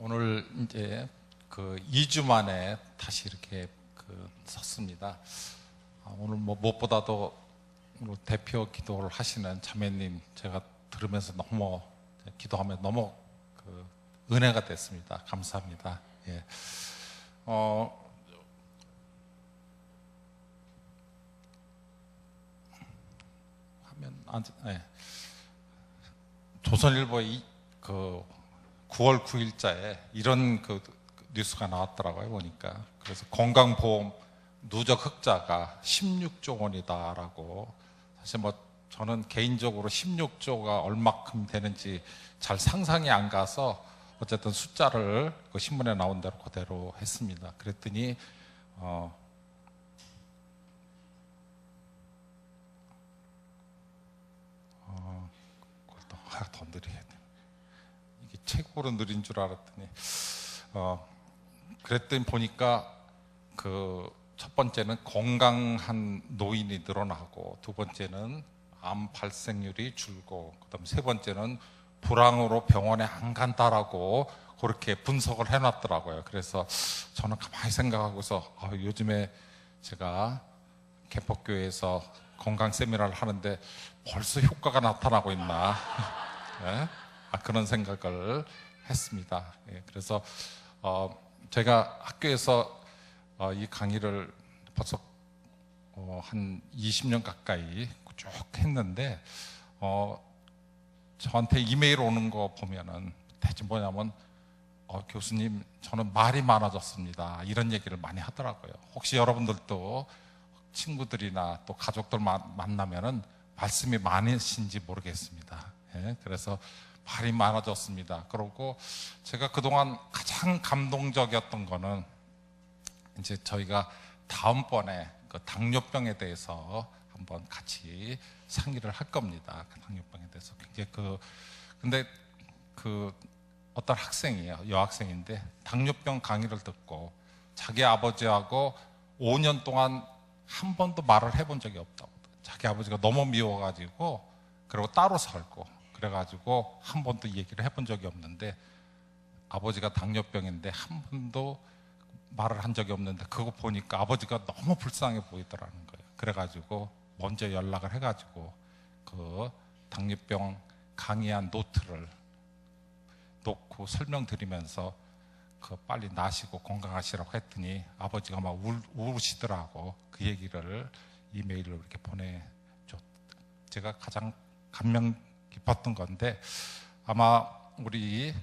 오늘 이제 그 2주 만에 다시 이렇게 섰습니다. 오늘 뭐 무엇보다도 오늘 대표 기도를 하시는 자매님 제가 들으면서 너무 기도하면 너무 은혜가 됐습니다. 감사합니다. 예. 조선일보의 9월 9일자에 이런 뉴스가 나왔더라고요. 보니까. 그래서 건강보험 누적 흑자가 16조 원이다라고. 사실 뭐 저는 개인적으로 16조가 얼마큼 되는지 잘 상상이 안 가서 어쨌든 숫자를 그 신문에 나온 대로 그대로 했습니다. 그랬더니 그것도 더 느리겠네. 이게 최고로 느린 줄 알았더니 그랬더니 보니까 첫 번째는 건강한 노인이 늘어나고, 두 번째는 암 발생률이 줄고, 그다음 세 번째는 불황으로 병원에 안 간다라고 그렇게 분석을 해놨더라고요. 그래서 저는 가만히 생각하고서 요즘에 제가 개폭교회에서 건강 세미나를 하는데 벌써 효과가 나타나고 있나 네? 그런 생각을 했습니다. 예, 그래서 제가 학교에서 이 강의를 벌써 한 20년 가까이 쭉 했는데 저한테 이메일 오는 거 보면은 대체 뭐냐면 교수님 저는 말이 많아졌습니다, 이런 얘기를 많이 하더라고요. 혹시 여러분들도 친구들이나 또 가족들 만나면은 말씀이 많으신지 모르겠습니다. 예, 그래서 말이 많아졌습니다. 그리고 제가 그동안 가장 감동적이었던 거는 이제 저희가 다음번에 당뇨병에 대해서 한번 같이 상의를 할 겁니다. 당뇨병에 대해서 굉장히 근데 어떤 학생이에요. 여학생인데 당뇨병 강의를 듣고 자기 아버지하고 5년 동안 한 번도 말을 해본 적이 없다고. 자기 아버지가 너무 미워가지고 그리고 따로 살고 그래가지고 한 번도 얘기를 해본 적이 없는데, 아버지가 당뇨병인데 한 번도 말을 한 적이 없는데 그거 보니까 아버지가 너무 불쌍해 보이더라는 거예요. 그래가지고 먼저 연락을 해가지고 당뇨병 강의한 노트를 놓고 설명드리면서 빨리 나시고 건강하시라고 했더니 아버지가 막 우시더라고. 그 얘기를 이메일로 이렇게 보내줬. 제가 가장 감명 깊었던 건데, 아마 우리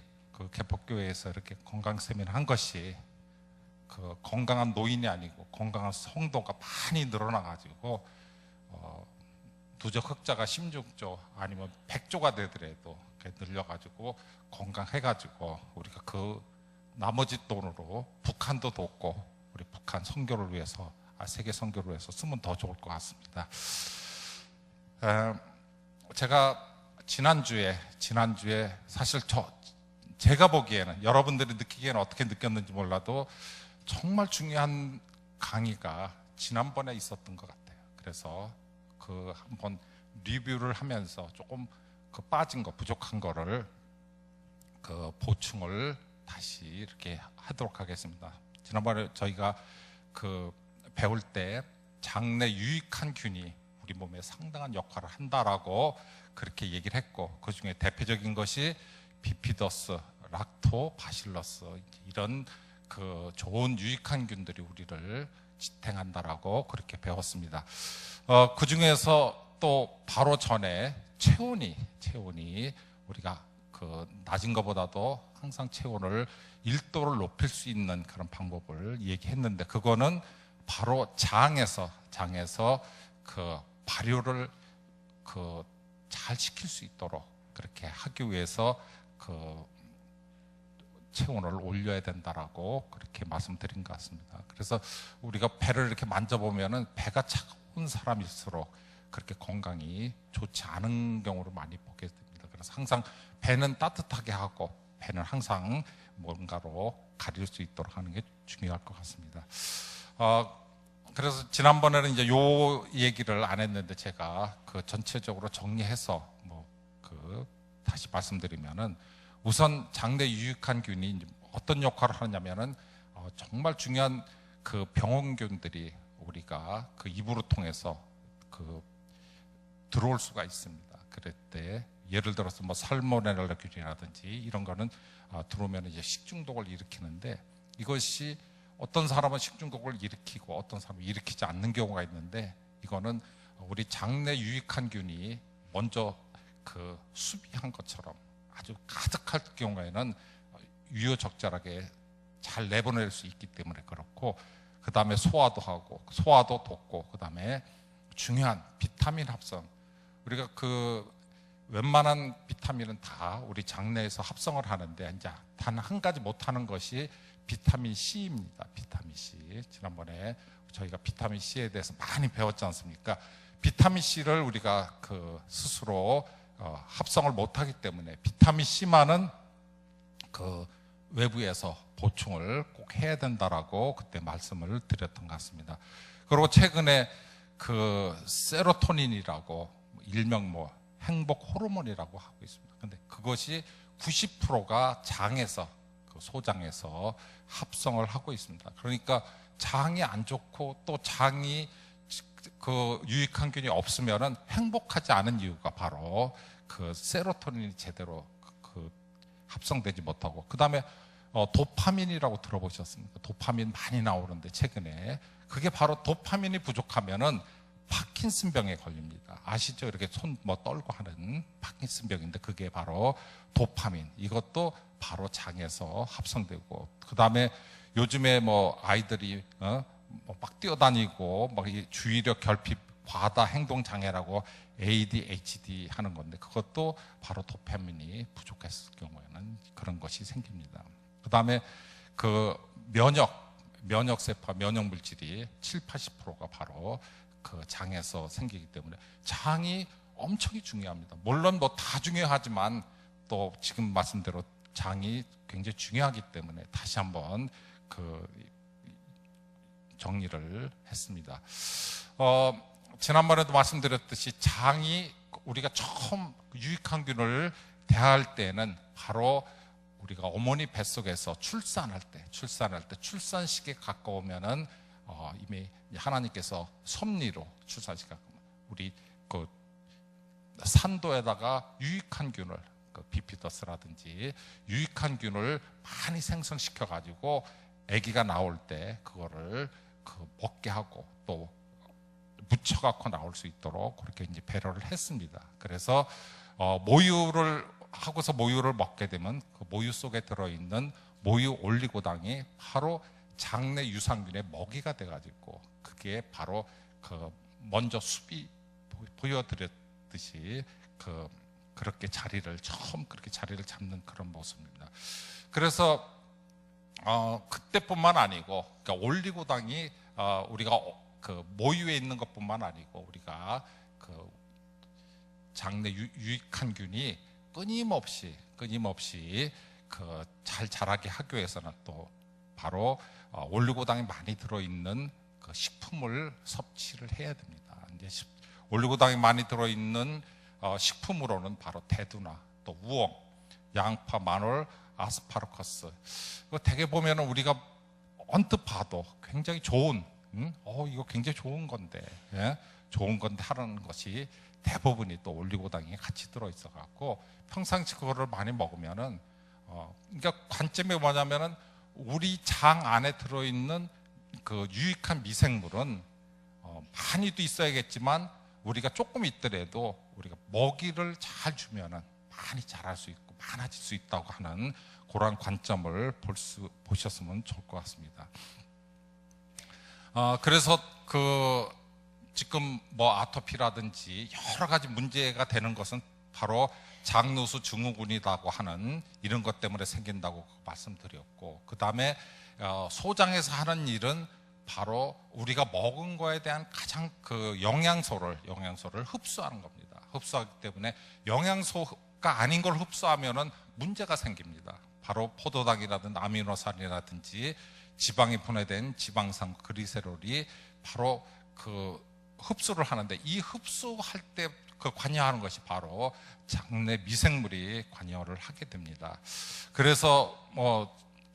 개폭교회에서 이렇게 건강 세미나 한 것이 건강한 노인이 아니고 건강한 성도가 많이 늘어나가지고 누적 흑자가 16조 아니면 100조가 되더라도 늘려가지고 건강해가지고 우리가 나머지 돈으로 북한도 돕고 우리 북한 선교를 위해서, 세계 선교를 위해서 쓰면 더 좋을 것 같습니다. 제가 지난주에 사실 제가 보기에는, 여러분들이 느끼기에는 어떻게 느꼈는지 몰라도 정말 중요한 강의가 지난번에 있었던 것 같아요. 그래서 한번 리뷰를 하면서 조금 빠진 거, 부족한 거를 보충을 다시 이렇게 하도록 하겠습니다. 지난번에 저희가 배울 때 장내 유익한 균이 우리 몸에 상당한 역할을 한다라고 그렇게 얘기를 했고, 그 중에 대표적인 것이 비피더스, 락토바실러스, 이런 좋은 유익한 균들이 우리를 지탱한다라고 그렇게 배웠습니다. 그 중에서 또 바로 전에 체온이 우리가 낮은 것보다도 항상 체온을 1도를 높일 수 있는 그런 방법을 얘기했는데, 그거는 바로 장에서 발효를 잘 시킬 수 있도록 그렇게 하기 위해서 체온을 올려야 된다라고 그렇게 말씀드린 것 같습니다. 그래서 우리가 배를 이렇게 만져보면은 배가 차가운 사람일수록 그렇게 건강이 좋지 않은 경우를 많이 보게 됩니다. 그래서 항상 배는 따뜻하게 하고 배는 항상 뭔가로 가릴 수 있도록 하는 게 중요할 것 같습니다. 그래서 지난번에는 이제 요 얘기를 안 했는데 제가 전체적으로 정리해서 다시 말씀드리면은, 우선 장내 유익한 균이 어떤 역할을 하냐면은 정말 중요한 그 병원균들이 우리가 그 입으로 통해서 그 들어올 수가 있습니다. 그럴 때 예를 들어서 뭐 살모넬라균이라든지 이런 거는 들어오면 이제 식중독을 일으키는데, 이것이 어떤 사람은 식중독을 일으키고 어떤 사람은 일으키지 않는 경우가 있는데, 이거는 우리 장내 유익한 균이 먼저 그 수비한 것처럼 아주 가득할 경우에는 유효적절하게 잘 내보낼 수 있기 때문에 그렇고, 그 다음에 소화도 하고 소화도 돕고, 그 다음에 중요한 비타민 합성, 우리가 그 웬만한 비타민은 다 우리 장내에서 합성을 하는데 이제 단 한 가지 못하는 것이 비타민 C입니다. 비타민 C. 지난번에 저희가 비타민 C에 대해서 많이 배웠지 않습니까? 비타민 C를 우리가 그 스스로 합성을 못하기 때문에 비타민 C만은 그 외부에서 보충을 꼭 해야 된다라고 그때 말씀을 드렸던 것 같습니다. 그리고 최근에 그 세로토닌이라고 일명 뭐 행복 호르몬이라고 하고 있습니다. 근데 그것이 90%가 장에서, 그 소장에서 합성을 하고 있습니다. 그러니까 장이 안 좋고 또 장이 그 유익한 균이 없으면은 행복하지 않은 이유가 바로 그 세로토닌이 제대로 그 합성되지 못하고, 그 다음에 도파민이라고 들어보셨습니까? 도파민 많이 나오는데 최근에 그게 바로 도파민이 부족하면은 파킨슨병에 걸립니다. 아시죠? 이렇게 손 뭐 떨고 하는 파킨슨병인데 그게 바로 도파민. 이것도 바로 장에서 합성되고, 그 다음에 요즘에 뭐 아이들이 막 뛰어다니고 막 주의력 결핍 과다 행동 장애라고 ADHD 하는 건데, 그것도 바로 도파민이 부족했을 경우에는 그런 것이 생깁니다. 그 다음에 그 면역세포, 면역물질이 70~80%가 바로 그 장에서 생기기 때문에 장이 엄청 중요합니다. 물론 뭐 다 중요하지만 또 지금 말씀대로 장이 굉장히 중요하기 때문에 다시 한번 그 정리를 했습니다. 지난번에도 말씀드렸듯이 장이 우리가 처음 유익한 균을 대할 때는 바로 우리가 어머니 뱃속에서 출산할 때 출산식에 가까우면은 이미 하나님께서 섭리로 출산시켜 우리 그 산도에다가 유익한 균을, 그 비피더스라든지 유익한 균을 많이 생성시켜 가지고 아기가 나올 때 그거를 그 먹게 하고 또 묻혀 갖고 나올 수 있도록 그렇게 이제 배려를 했습니다. 그래서 모유를 하고서 모유를 먹게 되면 그 모유 속에 들어있는 모유 올리고당이 바로 장내 유산균의 먹이가 돼가지고 그게 바로 그 먼저 수비 보여드렸듯이 그렇게 처음 그렇게 자리를 잡는 그런 모습입니다. 그래서 그때뿐만 아니고, 그러니까 올리고당이 우리가 그 모유에 있는 것뿐만 아니고 우리가 그 장내 유익한 균이 끊임없이 그 잘 자라게 하기 위해서는 또 바로 올리고당이 많이 들어있는 그 식품을 섭취를 해야 됩니다. 이제 올리고당이 많이 들어있는 식품으로는 바로 대두나 또 우엉, 양파, 마늘, 아스파라거스. 대개 보면 우리가 언뜻 봐도 굉장히 좋은, 이거 굉장히 좋은 건데, 예? 좋은 건데 하는 것이 대부분이 또 올리고당이 같이 들어있어 갖고 평상시 그거를 많이 먹으면은 그러니까 관점이 뭐냐면은 우리 장 안에 들어있는 그 유익한 미생물은 많이도 있어야겠지만 우리가 조금 있더라도 우리가 먹이를 잘 주면은 많이 자랄 수 있고 많아질 수 있다고 하는 그런 관점을 보셨으면 좋을 것 같습니다. 그래서 지금 뭐 아토피라든지 여러 가지 문제가 되는 것은 바로 장누수 증후군이라고 하는 이런 것 때문에 생긴다고 말씀드렸고, 그 다음에 소장에서 하는 일은 바로 우리가 먹은 거에 대한 가장 그 영양소를 흡수하는 겁니다. 흡수하기 때문에 영양소가 아닌 걸 흡수하면은 문제가 생깁니다. 바로 포도당이라든지 아미노산이라든지 지방이 분해된 지방산 그리세롤이 바로 그 흡수를 하는데, 이 흡수할 때 그 관여하는 것이 바로 장내 미생물이 관여를 하게 됩니다. 그래서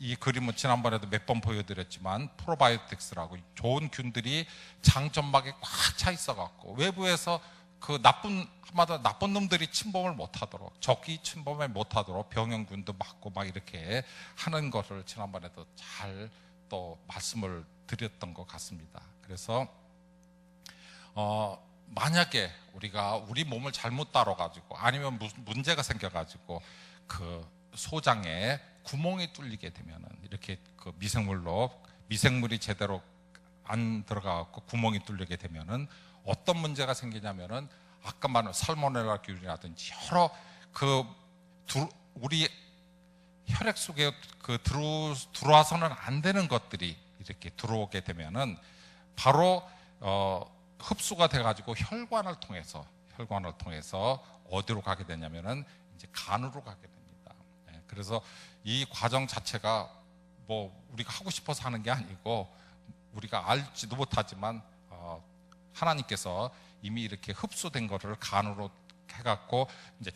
이 그림은 지난번에도 몇 번 보여드렸지만 프로바이오틱스라고 좋은 균들이 장점막에 꽉 차 있어갖고 외부에서 그 나쁜 놈들이 침범을 못하도록, 적이 침범을 못하도록 병영균도 막고 막 이렇게 하는 것을 지난번에도 잘 또 말씀을 드렸던 것 같습니다. 그래서 만약에 우리가 우리 몸을 잘못 다뤄가지고 아니면 문제가 생겨가지고 그 소장에 구멍이 뚫리게 되면은 이렇게 그 미생물이 제대로 안 들어가고 구멍이 뚫리게 되면은 어떤 문제가 생기냐면은 아까 말한 살모넬라균이라든지 여러 우리 혈액 속에 들어와서는 안 되는 것들이 이렇게 들어오게 되면은 바로 흡수가 돼가지고 혈관을 통해서 어디로 가게 되냐면은 이제 간으로 가게 됩니다. 그래서 이 과정 자체가 뭐 우리가 하고 싶어서 하는 게 아니고 우리가 알지도 못하지만 하나님께서 이미 이렇게 흡수된 거를 간으로 해갖고 이제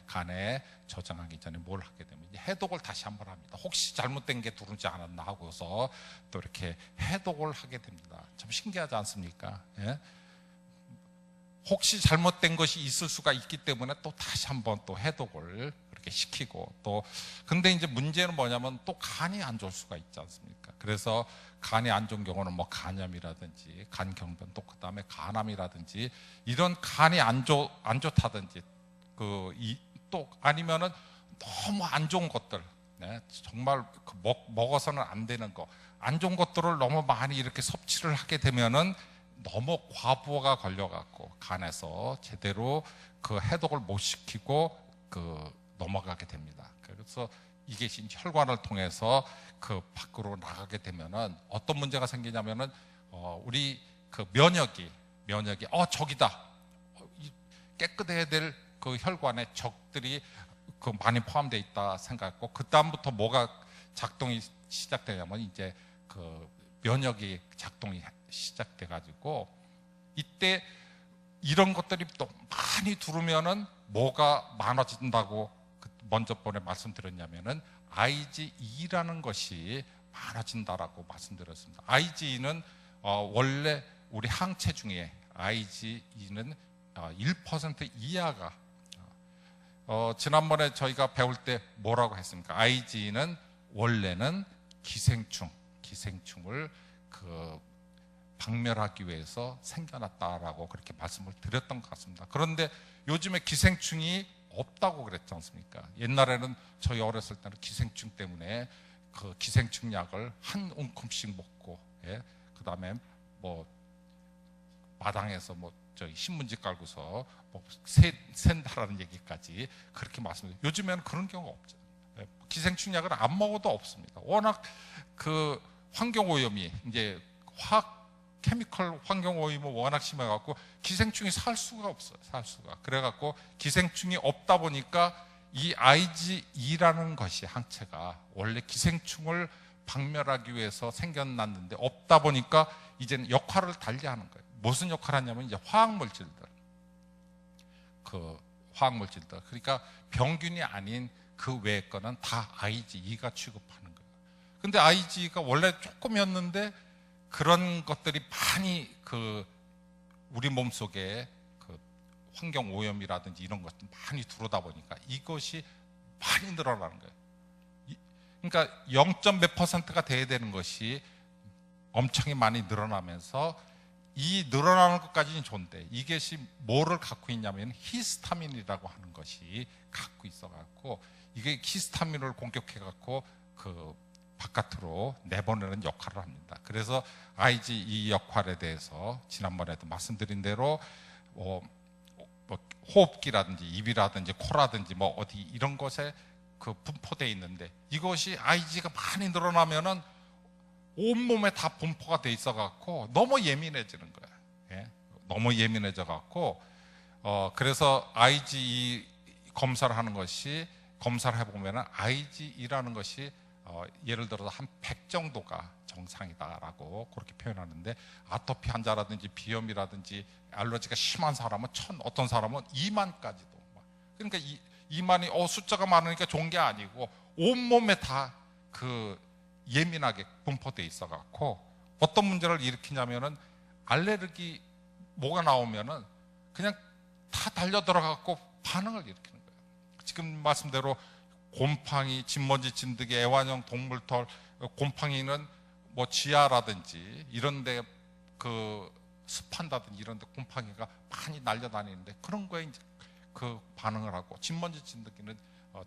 간에 저장하기 전에 뭘 하게 되면 이제 해독을 다시 한번 합니다. 혹시 잘못된 게 들어오지 않았나 하고서 또 이렇게 해독을 하게 됩니다. 참 신기하지 않습니까? 예? 혹시 잘못된 것이 있을 수가 있기 때문에 또 다시 한번 또 해독을 그렇게 시키고 또 근데 이제 문제는 뭐냐면 또 간이 안 좋을 수가 있지 않습니까? 그래서 간이 안 좋은 경우는 뭐 간염이라든지 간경변 또 그다음에 간암이라든지 이런 간이 안 좋다든지 또 아니면은 너무 안 좋은 것들 정말 먹어서는 안 되는 거 안 좋은 것들을 너무 많이 이렇게 섭취를 하게 되면은 너무 과부하가 걸려갖고 간에서 제대로 그 해독을 못 시키고 넘어가게 됩니다. 그래서 이게 혈관을 통해서 그 밖으로 나가게 되면은 어떤 문제가 생기냐면은 우리 그 면역이 적이다 깨끗해야 될 그 혈관에 적들이 많이 포함되어 있다 생각했고 그 다음부터 뭐가 작동이 시작되냐면 이제 그 면역이 작동이 시작돼 가지고 이때 이런 것들이 또 많이 들어오면은 뭐가 많아진다고 먼저 번에 말씀드렸냐면은 IgE라는 것이 많아진다라고 말씀드렸습니다. IgE는 원래 우리 항체 중에 IgE는 1% 이하가 지난번에 저희가 배울 때 뭐라고 했습니까? IgE는 원래는 기생충을 박멸하기 위해서 생겨났다라고 그렇게 말씀을 드렸던 것 같습니다. 그런데 요즘에 기생충이 없다고 그랬지 않습니까? 옛날에는 저희 어렸을 때는 기생충 때문에 그 기생충 약을 한 움큼씩 먹고, 그 다음에 뭐 마당에서 신문지 깔고서 샌다라는 얘기까지 그렇게 말씀드려요. 요즘에는 그런 경우가 없죠. 기생충 약을 안 먹어도 없습니다. 워낙 그 환경 오염이 이제 케미컬 환경 오염이 워낙 심해갖고 기생충이 살 수가 없어요. 그래갖고 기생충이 없다 보니까 이 IgE라는 것이 항체가 원래 기생충을 박멸하기 위해서 생겨났는데 없다 보니까 이제는 역할을 달리하는 거예요. 무슨 역할을 하냐면 이제 화학물질들. 그러니까 병균이 아닌 그 외의 거는 다 IgE가 취급하는 거예요. 근데 IgE가 원래 조금이었는데 그런 것들이 많이 우리 몸 속에 환경 오염이라든지 이런 것들 많이 들어오다 보니까 이것이 많이 늘어나는 거예요. 그러니까 0.몇 %가 돼야 되는 것이 엄청 많이 늘어나면서 이 늘어나는 것까지는 좋은데 이것이 뭐를 갖고 있냐면 히스타민이라고 하는 것이 갖고 있어갖고 이게 히스타민을 공격해갖고 바깥으로 내보내는 역할을 합니다. 그래서 IgE 역할에 대해서 지난번에도 말씀드린 대로 호흡기라든지 입이라든지 코라든지 어디 이런 것에 분포되어 있는데 이것이 IgE가 많이 늘어나면은 온몸에 다 분포가 돼 있어갖고 너무 예민해지는 거예요. 너무 예민해져 갖고 그래서 IgE 검사를 하는 것이 검사를 해보면은 IgE라는 것이 예를 들어서 한 100 정도가 정상이다라고 그렇게 표현하는데 아토피 환자라든지 비염이라든지 알러지가 심한 사람은 1000, 어떤 사람은 2만까지도. 그러니까 2만이 숫자가 많으니까 좋은 게 아니고 온몸에 다 그 예민하게 분포돼 있어 갖고 어떤 문제를 일으키냐면은 알레르기 뭐가 나오면은 그냥 다 달려 들어가고 반응을 일으키는 거예요. 지금 말씀대로 곰팡이, 진먼지, 진드기, 애완용 동물털, 곰팡이는 뭐 지하라든지 이런데 그 습한다든지 이런데 곰팡이가 많이 날려다니는데 그런 거에 이제 그 반응을 하고, 진먼지, 진드기는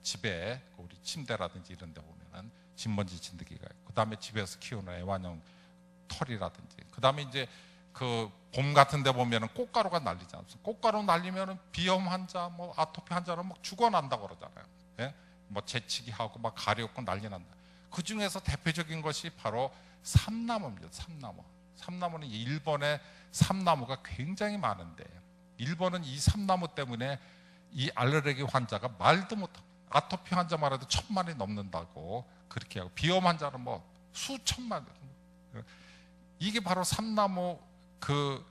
집에 우리 침대라든지 이런데 보면은 진먼지, 진드기가 있고, 그 다음에 집에서 키우는 애완용 털이라든지, 그 다음에 이제 그 봄 같은 데 보면은 꽃가루가 날리지 않습니까? 꽃가루 날리면은 비염 환자, 뭐 아토피 환자는 막 죽어난다고 그러잖아요. 예? 뭐 재치기 하고 막 가렵고 난리 난다. 그 중에서 대표적인 것이 바로 삼나무입니다. 삼나무. 삼나무는 일본에 삼나무가 굉장히 많은데, 일본은 이 삼나무 때문에 이 알레르기 환자가 말도 못합니다. 아토피 환자만 해도 1000만이 넘는다고 그렇게 하고, 비염 환자는 뭐 수천만. 이게 바로 삼나무 그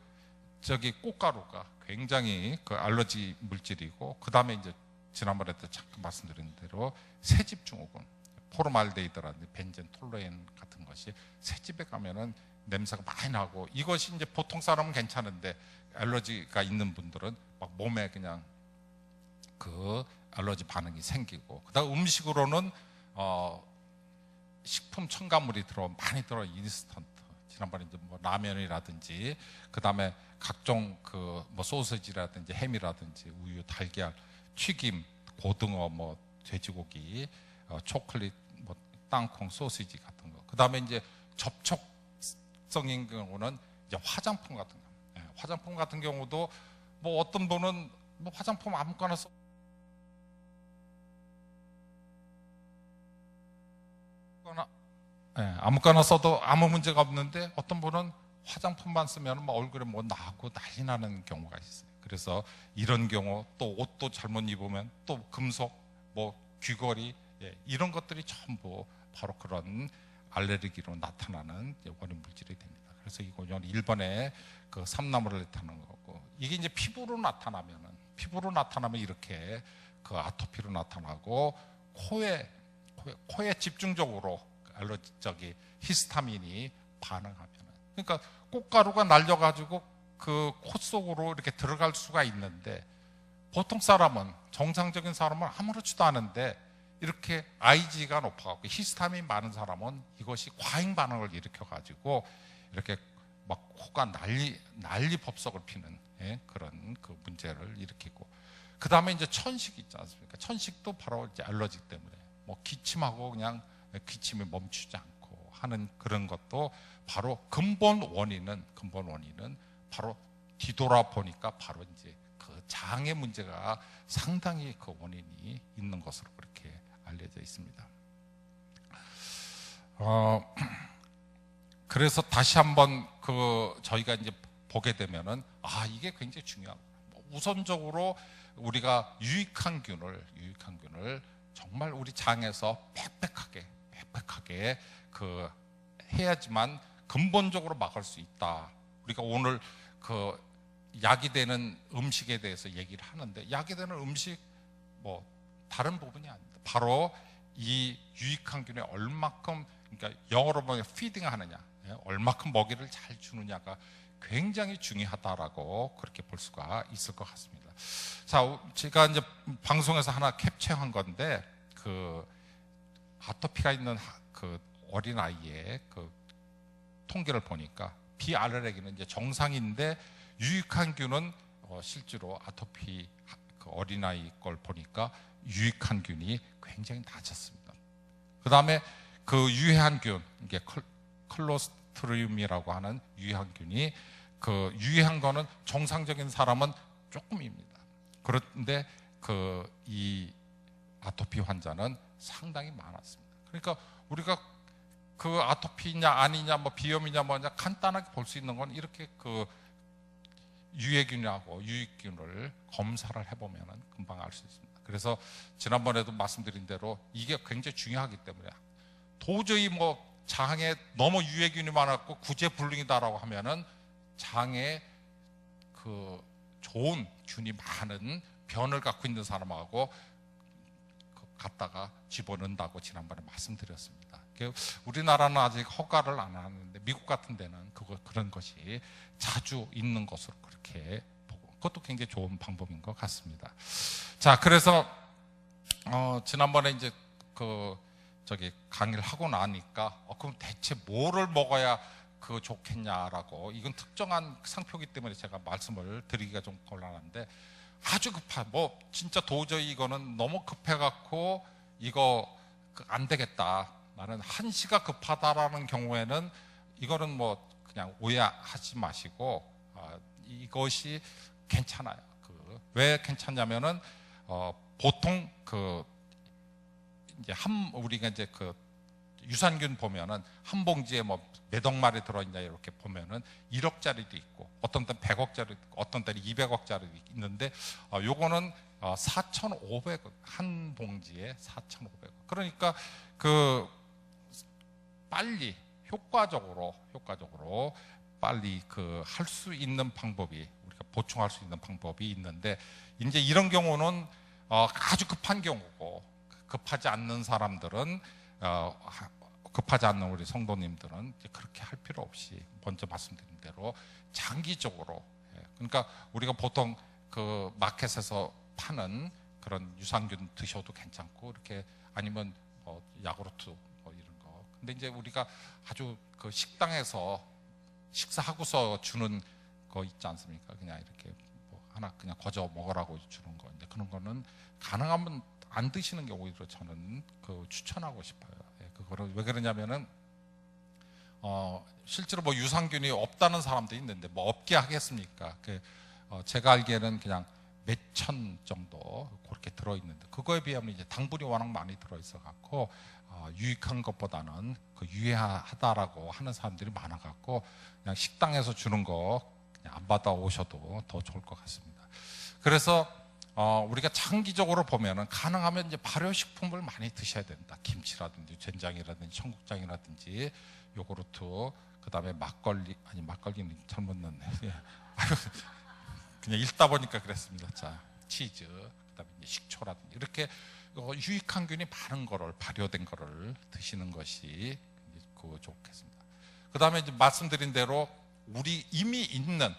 저기 꽃가루가 굉장히 그 알러지 물질이고, 그 다음에 이제 지난번에도 잠깐 말씀드린 대로 새집 증후군, 포르말데히드라든지 벤젠, 톨루엔 같은 것이 새집에 가면은 냄새가 많이 나고, 이것이 이제 보통 사람은 괜찮은데 알러지가 있는 분들은 막 몸에 그냥 그 알러지 반응이 생기고, 그다음 음식으로는 식품 첨가물이 많이 들어 인스턴트, 지난번에 이제 뭐 라면이라든지, 그 다음에 각종 그 뭐 소시지라든지 햄이라든지 우유, 달걀, 튀김, 고등어, 뭐 돼지고기, 초콜릿, 뭐 땅콩, 소시지 같은 거. 그 다음에 이제 접촉성인 경우는 이제 화장품 같은 거. 화장품 같은 경우도 뭐 어떤 분은 뭐 화장품 아무거나 써. 아무거나 써도 아무 문제가 없는데, 어떤 분은 화장품만 쓰면 뭐 얼굴에 뭐 나고 난리 나는 경우가 있어요. 그래서 이런 경우, 또 옷도 잘못 입으면 또 금속, 뭐 귀걸이, 이런 것들이 전부 바로 그런 알레르기로 나타나는 원인 물질이 됩니다. 그래서 이거는 일본의 그 삼나무를 나타나는 거고, 이게 이제 피부로 나타나면 이렇게 그 아토피로 나타나고, 코에 집중적으로 알러지적인 히스타민이 반응하면, 그러니까 꽃가루가 날려가지고 그 코 속으로 이렇게 들어갈 수가 있는데, 보통 사람은, 정상적인 사람은 아무렇지도 않은데 이렇게 Ig가 높아갖고 히스타민 많은 사람은 이것이 과잉 반응을 일으켜가지고 이렇게 막 코가 난리 법석을 피는 그런 그 문제를 일으키고, 그 다음에 이제 천식 있지 않습니까? 천식도 바로 이제 알러지 때문에 뭐 기침하고 그냥 기침이 멈추지 않고 하는 그런 것도 바로 근본 원인은 바로 뒤돌아보니까 바로 이제 그 장의 문제가 상당히 그 원인이 있는 것으로 그렇게 알려져 있습니다. 그래서 다시 한번 그 저희가 이제 보게 되면은 이게 굉장히 중요하고, 우선적으로 우리가 유익한 균을 정말 우리 장에서 빽빽하게 그 해야지만 근본적으로 막을 수 있다. 우리가 오늘 그 약이 되는 음식에 대해서 얘기를 하는데, 약이 되는 음식 뭐 다른 부분이 아닙니다. 바로 이 유익한 균에 얼마큼, 그러니까 영어로 보면 피딩 하느냐, 얼마큼 먹이를 잘 주느냐가 굉장히 중요하다라고 그렇게 볼 수가 있을 것 같습니다. 자, 제가 이제 방송에서 하나 캡처한 건데, 그 아토피가 있는 그 어린 아이의 그 통계를 보니까 비알레르기는 이제 정상인데, 유익한 균은 실제로 아토피 그 어린 아이 걸 보니까 유익한 균이 굉장히 낮았습니다. 그 다음에 그 유해한 균, 이게 클로스트리움이라고 하는 유해한 균이, 그 유해한 거는 정상적인 사람은 조금입니다. 그런데 그 이 아토피 환자는 상당히 많았습니다. 그러니까 우리가 그 아토피냐 아니냐, 뭐 비염이냐 뭐냐 간단하게 볼 수 있는 건 이렇게 그 유해균하고 유익균을 검사를 해보면 금방 알 수 있습니다. 그래서 지난번에도 말씀드린 대로 이게 굉장히 중요하기 때문에, 도저히 뭐 장에 너무 유해균이 많았고 구제불능이다라고 하면은 장에 그 좋은 균이 많은 변을 갖고 있는 사람하고 갖다가 집어넣는다고 지난번에 말씀드렸습니다. 우리나라는 아직 허가를 안 하는데 미국 같은 데는 그런 것이 자주 있는 것으로 그렇게 보고, 그것도 굉장히 좋은 방법인 것 같습니다. 자, 그래서 지난번에 이제 강의를 하고 나니까 그럼 대체 뭐를 먹어야 좋겠냐라고, 이건 특정한 상표기 때문에 제가 말씀을 드리기가 좀 곤란한데, 아주 진짜 도저히 이거는 너무 급해갖고 이거 안 되겠다, 나는 한시가 급하다라는 경우에는 이거는 그냥 오해하지 마시고 이것이 괜찮아요. 왜 괜찮냐면은 보통 이제 우리가 이제 유산균 보면은 한 봉지에 몇 억마리 들어있냐 이렇게 보면은 1억짜리도 있고 어떤 때는 100억짜리 있고 어떤 때는 200억짜리도 있는데 요거는 4,500원, 한 봉지에 4,500원. 그러니까 빨리 효과적으로 빨리 할 수 있는 방법이, 우리가 보충할 수 있는 방법이 있는데, 이제 이런 경우는 아주 급한 경우고, 급하지 않는 사람들은 급하지 않는 우리 성도님들은 그렇게 할 필요 없이 먼저 말씀드린 대로 장기적으로, 그러니까 우리가 보통 마켓에서 파는 그런 유산균 드셔도 괜찮고, 이렇게 아니면 야구르트 이런 거. 근데 이제 우리가 아주 식당에서 식사하고서 주는 거 있지 않습니까? 그냥 이렇게 하나 그냥 거저 먹으라고 주는 거. 근데 그런 거는 가능하면 안 드시는 게 오히려 저는 추천하고 싶어요. 그거를 왜 그러냐면은 실제로 유산균이 없다는 사람도 있는데 없게 하겠습니까? 제가 알기에는 그냥 몇 천 정도 그렇게 들어있는데, 그거에 비하면 이제 당분이 워낙 많이 들어있어 갖고 유익한 것보다는 유해하다라고 하는 사람들이 많아 갖고 그냥 식당에서 주는 거 그냥 안 받아 오셔도 더 좋을 것 같습니다. 그래서 우리가 장기적으로 보면은 가능하면 이제 발효식품을 많이 드셔야 된다. 김치라든지 된장이라든지 청국장이라든지 요구르트, 그 다음에 막걸리는 잘못 넣네. 그냥 읽다 보니까 그랬습니다. 자, 치즈, 그 다음에 이제 식초라든지 이렇게 유익한 균이 많은 거를, 발효된 거를 드시는 것이 좋겠습니다. 그 다음에 이제 말씀드린 대로 우리 이미 있는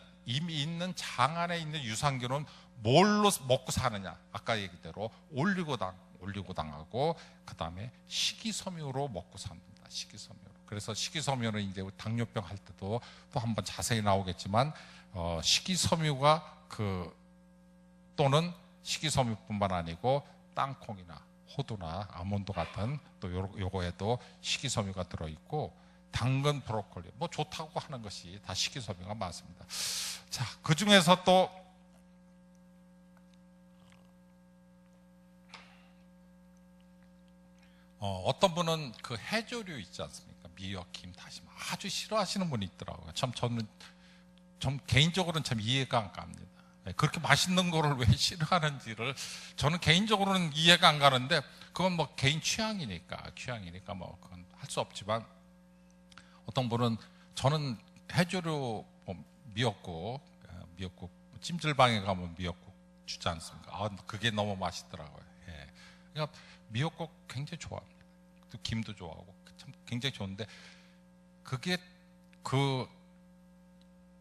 장 안에 있는 유산균은 뭘로 먹고 사느냐? 아까 얘기대로 올리고당하고 그 다음에 식이섬유로 먹고 삽니다. 식이섬유로. 그래서 식이섬유는 이제 당뇨병 할 때도 또 한번 자세히 나오겠지만 식이섬유가 또는 식이섬유뿐만 아니고 땅콩이나 호두나 아몬드 같은 또 요거에도 식이섬유가 들어있고, 당근, 브로콜리 좋다고 하는 것이 다 식이섬유가 많습니다. 자, 그 중에서 또 어떤 분은 해조류 있지 않습니까? 미역, 김, 다시마 아주 싫어하시는 분이 있더라고요. 저는 개인적으로는 참 이해가 안 갑니다. 그렇게 맛있는 거를 왜 싫어하는지를 저는 개인적으로는 이해가 안 가는데, 그건 개인 취향이니까 그건 할 수 없지만, 어떤 분은, 저는 해조류 미역국 찜질방에 가면 미역국 주지 않습니까? 그게 너무 맛있더라고요. 그러니까 미역국 굉장히 좋아합니다. 또 김도 좋아하고 참 굉장히 좋은데, 그게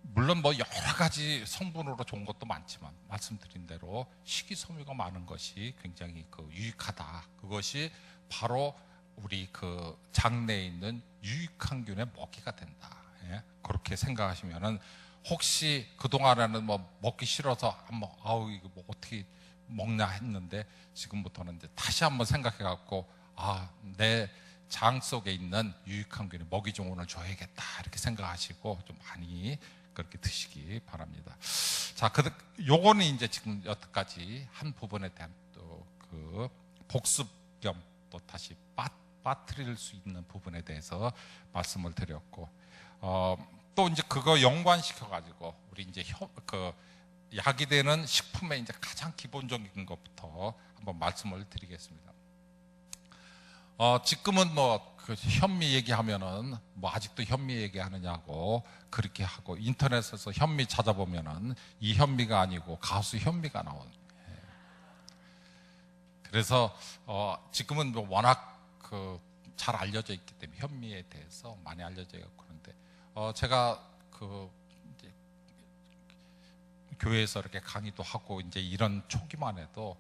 물론 여러 가지 성분으로 좋은 것도 많지만 말씀드린 대로 식이섬유가 많은 것이 굉장히 유익하다. 그것이 바로 우리 장내에 있는 유익한 균의 먹이가 된다. 그렇게 생각하시면은, 혹시 그동안에는 먹기 싫어서 이거 어떻게 먹냐 했는데, 지금부터는 이제 다시 한번 생각해 갖고 내 장 속에 있는 유익한 균의 먹이 좀 오늘 줘야겠다, 이렇게 생각하시고 좀 많이 그렇게 드시기 바랍니다. 자, 요거는 이제 지금 여태까지 한 부분에 대한 또 복습 겸 또 다시 빠뜨릴 수 있는 부분에 대해서 말씀을 드렸고, 또 이제 그거 연관시켜 가지고 우리 이제 약이 되는 식품의 이제 가장 기본적인 것부터 한번 말씀을 드리겠습니다. 지금은 현미 얘기하면은 아직도 현미 얘기하느냐고 그렇게 하고, 인터넷에서 현미 찾아보면은 이 현미가 아니고 가수 현미가 나오는. 그래서 지금은 워낙 잘 알려져 있기 때문에 현미에 대해서 많이 알려져 있고 그런데 제가 이제 교회에서 이렇게 강의도 하고 이제 이런 초기만 해도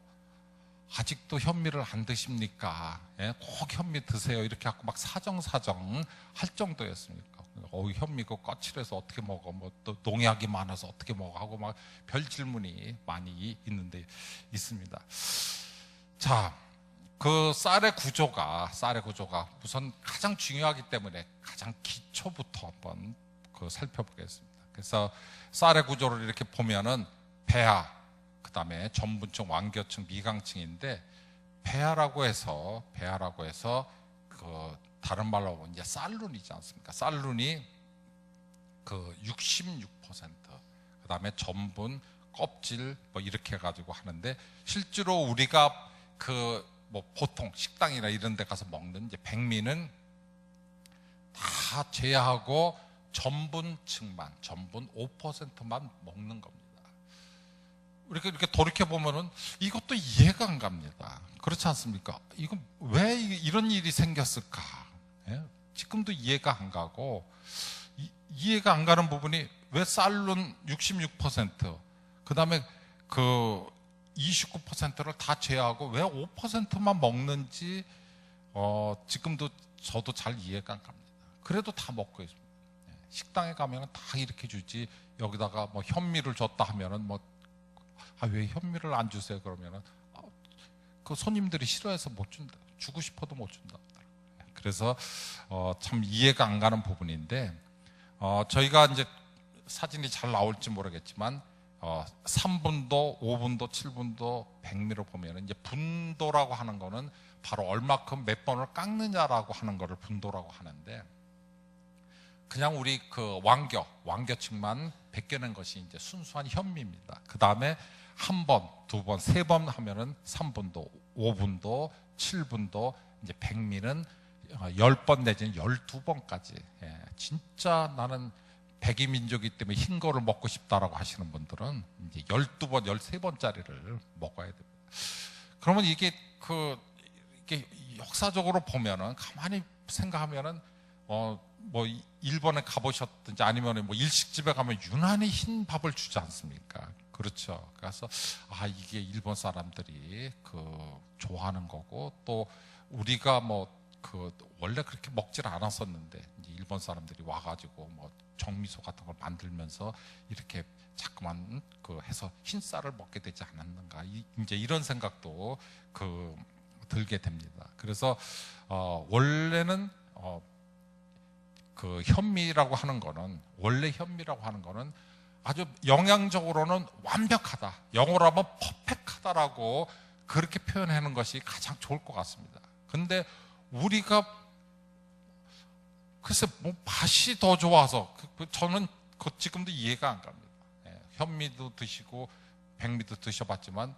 아직도 현미를 안 드십니까? 예? 꼭 현미 드세요. 이렇게 하고 막 사정사정 할 정도였습니까? 현미가 거칠어서 어떻게 먹어? 뭐 또 농약이 많아서 어떻게 먹어? 하고 막 별 질문이 많이 있습니다. 자, 그 쌀의 구조가 우선 가장 중요하기 때문에 가장 기초부터 한번 살펴보겠습니다. 그래서 쌀의 구조를 이렇게 보면은 배아, 그 다음에 전분층, 완교층, 미강층인데 배아라고 해서 다른 말로 하면 이제 쌀룬이지 않습니까? 쌀룬이 66%, 그 다음에 전분, 껍질 뭐 이렇게 해가지고 하는데 실제로 우리가 뭐 보통 식당이나 이런 데 가서 먹는 이제 백미는 다 제하고 전분 5%만 먹는 겁니다. 이렇게 돌이켜보면은 이것도 이해가 안 갑니다. 그렇지 않습니까? 이거 왜 이런 일이 생겼을까? 예? 지금도 이해가 안 가고, 이해가 안 가는 부분이 왜 쌀룬 66%, 그 다음에 29%를 다 제하고 왜 5%만 먹는지, 지금도 저도 잘 이해가 안 갑니다. 그래도 다 먹고 있습니다. 식당에 가면은 다 이렇게 주지, 여기다가 뭐 현미를 줬다 하면은 왜 현미를 안 주세요? 그러면은 그 손님들이 싫어해서 못 준다. 주고 싶어도 못 준다. 그래서 참 이해가 안 가는 부분인데 저희가 이제 사진이 잘 나올지 모르겠지만 3분도, 5분도, 7분도 백미로 보면은 이제 분도라고 하는 거는 바로 얼마큼 몇 번을 깎느냐라고 하는 거를 분도라고 하는데 그냥 우리 완교층만 벗겨낸 것이 이제 순수한 현미입니다. 그 다음에 한 번, 두 번, 세 번 하면은 3분도, 5분도, 7분도, 이제 백미는 10번 내지는 12번까지. 예, 진짜 나는 백이 민족이기 때문에 흰 거를 먹고 싶다라고 하시는 분들은 이제 12번, 13번짜리를 먹어야 됩니다. 그러면 이게 역사적으로 보면은 가만히 생각하면은 뭐 일본에 가보셨든지 아니면 뭐 일식집에 가면 유난히 흰 밥을 주지 않습니까? 그렇죠. 그래서 이게 일본 사람들이 좋아하는 거고 또 우리가 원래 그렇게 먹질 않았었는데 이제 일본 사람들이 와가지고 뭐 정미소 같은 걸 만들면서 이렇게 자꾸만 해서 흰쌀을 먹게 되지 않았는가 이제 이런 생각도 들게 됩니다. 그래서 원래는 현미라고 하는 거는 원래 현미라고 하는 거는 아주 영양적으로는 완벽하다. 영어로 하면 퍼펙하다라고 그렇게 표현하는 것이 가장 좋을 것 같습니다. 근데 우리가 글쎄 뭐 맛이 더 좋아서 저는 지금도 이해가 안 갑니다. 현미도 드시고 백미도 드셔봤지만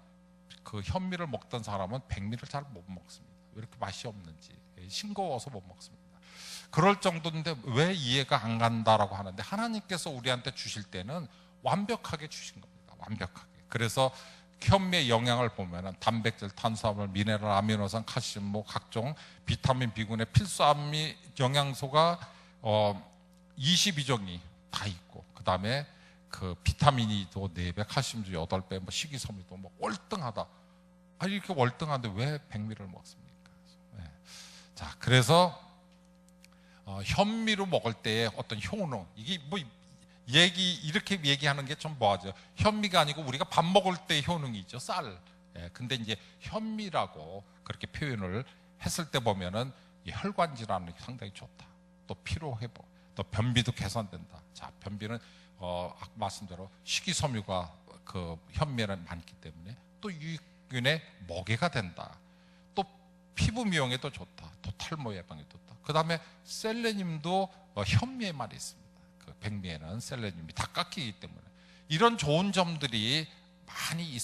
현미를 먹던 사람은 백미를 잘 못 먹습니다. 왜 이렇게 맛이 없는지 싱거워서 못 먹습니다. 그럴 정도인데 왜 이해가 안 간다라고 하는데 하나님께서 우리한테 주실 때는 완벽하게 주신 겁니다. 완벽하게. 그래서 현미의 영양을 보면은 단백질, 탄수화물, 미네랄, 아미노산, 칼슘, 뭐 각종 비타민, 비군의 필수 암미 영양소가 22종이 다 있고 그 다음에 비타민이도 4배, 칼슘도 8배, 뭐 식이섬유도 뭐 월등하다. 이렇게 월등한데 왜 백미를 먹습니까? 네. 자, 그래서 현미로 먹을 때의 어떤 효능, 이게 뭐 이렇게 얘기하는 게 좀 뭐하죠? 현미가 아니고 우리가 밥 먹을 때의 효능이 있죠, 쌀. 예, 근데 이제 현미라고 그렇게 표현을 했을 때 보면은 이 혈관 질환이 상당히 좋다. 또 피로 회복, 또 변비도 개선된다. 자, 변비는 아까 말씀대로 식이섬유가 현미에는 많기 때문에 또 유익균의 먹이가 된다. 또 피부 미용에도 좋다. 또 탈모 예방에도 좋다. 그 다음에 셀레늄도 현미에 많이 있습니다. 백미에는 셀레늄이 다 깎이기 때문에 이런 좋은 점들이 많이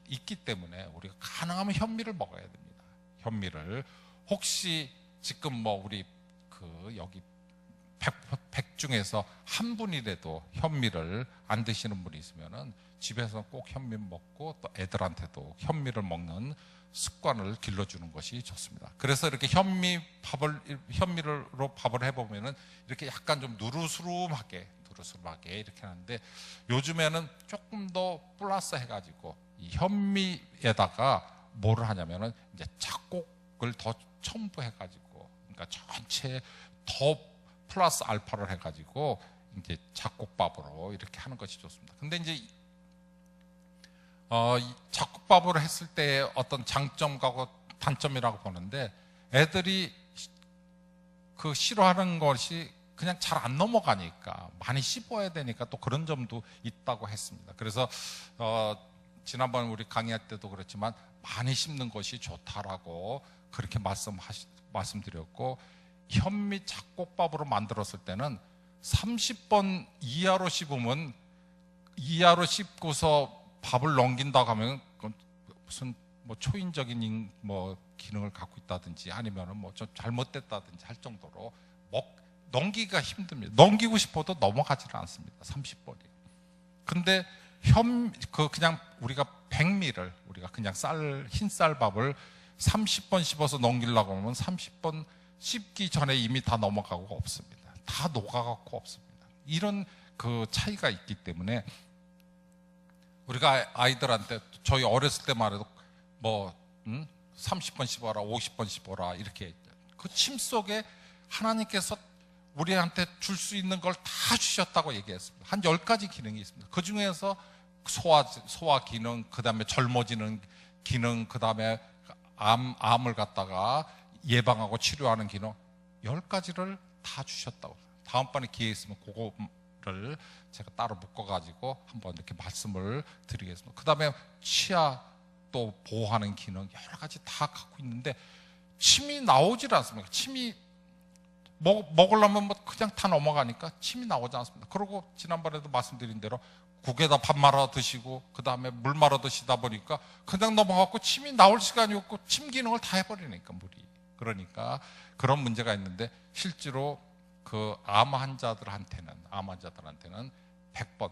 있기 때문에 우리가 가능하면 현미를 먹어야 됩니다. 현미를 혹시 지금 뭐 우리 여기 100 중에서 한 분이라도 현미를 안 드시는 분이 있으면은 집에서 꼭 현미 먹고 또 애들한테도 현미를 먹는 습관을 길러주는 것이 좋습니다. 그래서 이렇게 현미로 밥을 해보면은 이렇게 약간 좀 누르스름하게 이렇게 하는데, 요즘에는 조금 더 플러스 해가지고 이 현미에다가 뭐를 하냐면은 이제 작곡을 더 첨부해가지고, 그러니까 전체 더 플러스 알파를 해가지고 이제 작곡밥으로 이렇게 하는 것이 좋습니다. 근데 이제 이 작곡밥으로 했을 때 어떤 장점과 단점이라고 보는데, 애들이 그 싫어하는 것이 그냥 잘 안 넘어가니까, 많이 씹어야 되니까 또 그런 점도 있다고 했습니다. 그래서 지난번 우리 강의할 때도 그렇지만 많이 씹는 것이 좋다라고 그렇게 말씀드렸고, 현미 작곡밥으로 만들었을 때는 30번 이하로 씹으면, 이하로 씹고서 밥을 넘긴다고 하면 무슨 뭐 초인적인 뭐 기능을 갖고 있다든지 아니면은 뭐 좀 잘못됐다든지 할 정도로 넘기기가 힘듭니다. 넘기고 싶어도 넘어가지는 않습니다. 30번이. 근데 그냥 우리가 백미를, 우리가 그냥 흰쌀밥을 30번 씹어서 넘기려고 하면 30번 씹기 전에 이미 다 넘어가고 없습니다. 다 녹아갖고 없습니다. 이런 그 차이가 있기 때문에 우리가 아이들한테, 저희 어렸을 때만 해도 뭐 30번 씹어라, 50번 씹어라 이렇게, 그 침 속에 하나님께서 우리한테 줄 수 있는 걸 다 주셨다고 얘기했습니다. 한 10가지 기능이 있습니다. 그 중에서 소화 기능, 그 다음에 젊어지는 기능, 그 다음에 암을 갖다가 예방하고 치료하는 기능, 10가지를 다 주셨다고. 다음번에 기회 있으면 그거를 제가 따로 묶어가지고 한번 이렇게 말씀을 드리겠습니다. 그 다음에 치아 또 보호하는 기능, 여러 가지 다 갖고 있는데 침이 나오질 않습니다. 침이 먹으려면 뭐 그냥 다 넘어가니까 침이 나오지 않습니다. 그리고 지난번에도 말씀드린 대로 국에다 밥 말아 드시고 그 다음에 물 말아 드시다 보니까 그냥 넘어가고 침이 나올 시간이 없고 침 기능을 다 해버리니까 물이. 그러니까 그런 문제가 있는데, 실제로 그 암 환자들한테는 100번,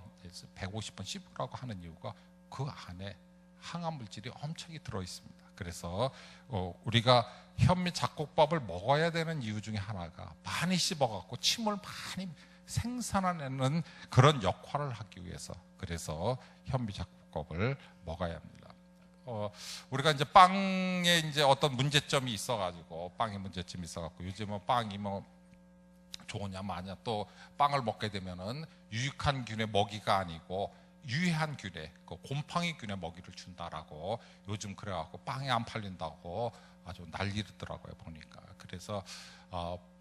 150번 씹으라고 하는 이유가 그 안에 항암 물질이 엄청이 들어 있습니다. 그래서 우리가 현미 작곡밥을 먹어야 되는 이유 중에 하나가 많이 씹어갖고 침을 많이 생산하는 그런 역할을 하기 위해서, 그래서 현미 작곡밥을 먹어야 합니다. 우리가 이제 빵에 이제 어떤 문제점이 있어가지고, 요즘은 빵이 뭐 좋으냐 마냐, 또 빵을 먹게 되면은 유익한 균의 먹이가 아니고 유해한 균의, 그 곰팡이균의 먹이를 준다라고 요즘 그래갖고 빵이 안 팔린다고 아주 난리더라고요 보니까. 그래서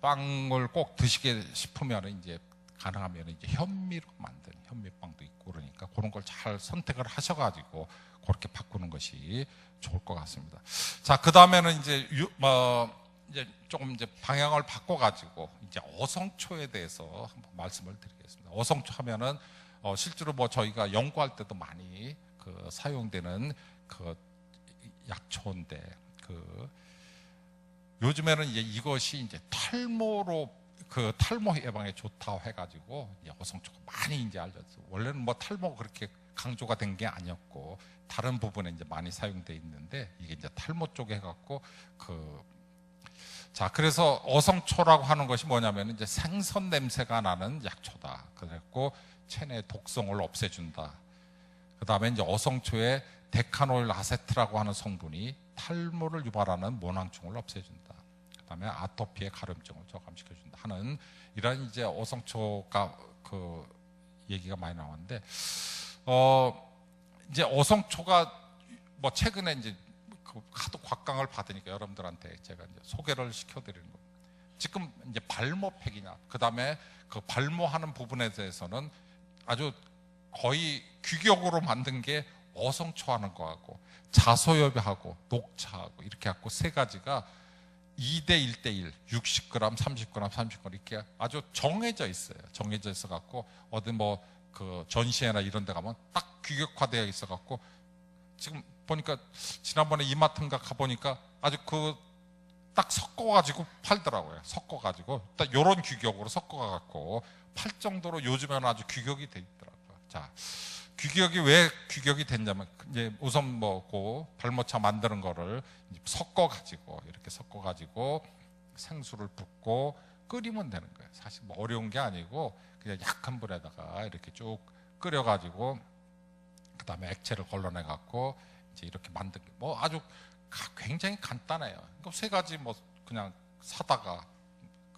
빵을 꼭 드시게 싶으면 이제 가능하면 이제 현미로 만든 현미빵도 있고, 그러니까 그런 걸 잘 선택을 하셔가지고 그렇게 바꾸는 것이 좋을 것 같습니다. 자, 그 다음에는 이제 이제 조금 이제 방향을 바꿔가지고 이제 어성초에 대해서 한번 말씀을 드리겠습니다. 어성초 하면은 실제로 뭐 저희가 연구할 때도 많이 그 사용되는 그 약초인데, 그 요즘에는 이제 이것이 이제 탈모 예방에 좋다고 해가지고 이제 어성초가 많이 이제 알려졌어요. 원래는 뭐 탈모 그렇게 강조가 된 게 아니었고 다른 부분에 이제 많이 사용돼 있는데, 이게 이제 탈모 쪽에 해갖고 자, 그래서 어성초라고 하는 것이 뭐냐면 이제 생선 냄새가 나는 약초다. 그랬고 체내 독성을 없애준다. 그 다음에 이제 어성초에 데카노일 아세트라고 하는 성분이 탈모를 유발하는 모낭충을 없애준다. 그 다음에 아토피의 가려움증을 저감시켜준다 하는 이런 이제 어성초가 그 얘기가 많이 나왔는데, 이제 어성초가 뭐 최근에 이제 그 하도 곽강을 받으니까 여러분들한테 제가 이제 소개를 시켜드리는 겁니다. 지금 이제 발모팩이나 그 다음에 그 발모하는 부분에 대해서는 아주 거의 규격으로 만든 게 어성초하는 거하고 자소엽하고 녹차하고 이렇게 갖고 세 가지가 2대 1대1, 60g, 30g, 30g 이렇게 아주 정해져 있어요. 정해져 있어 갖고 어디 뭐 그 전시회나 이런 데 가면 딱 규격화되어 있어 갖고, 지금 보니까 지난번에 이마트인가 가보니까 아주 그 딱 섞어가지고 팔더라고요. 섞어가지고 딱 요런 규격으로 섞어갖고 팔 정도로 요즘에는 아주 규격이 돼 있더라고요. 자, 규격이 왜 규격이 됐냐면 이제 우선 뭐고 발모차 만드는 거를 섞어 가지고 이렇게 섞어 가지고 생수를 붓고 끓이면 되는 거예요. 사실 뭐 어려운 게 아니고 그냥 약한 불에다가 이렇게 쭉 끓여 가지고 그다음에 액체를 걸러내 갖고 이제 이렇게 만든 게 뭐 아주 굉장히 간단해요. 그러니까 세 가지 뭐 그냥 사다가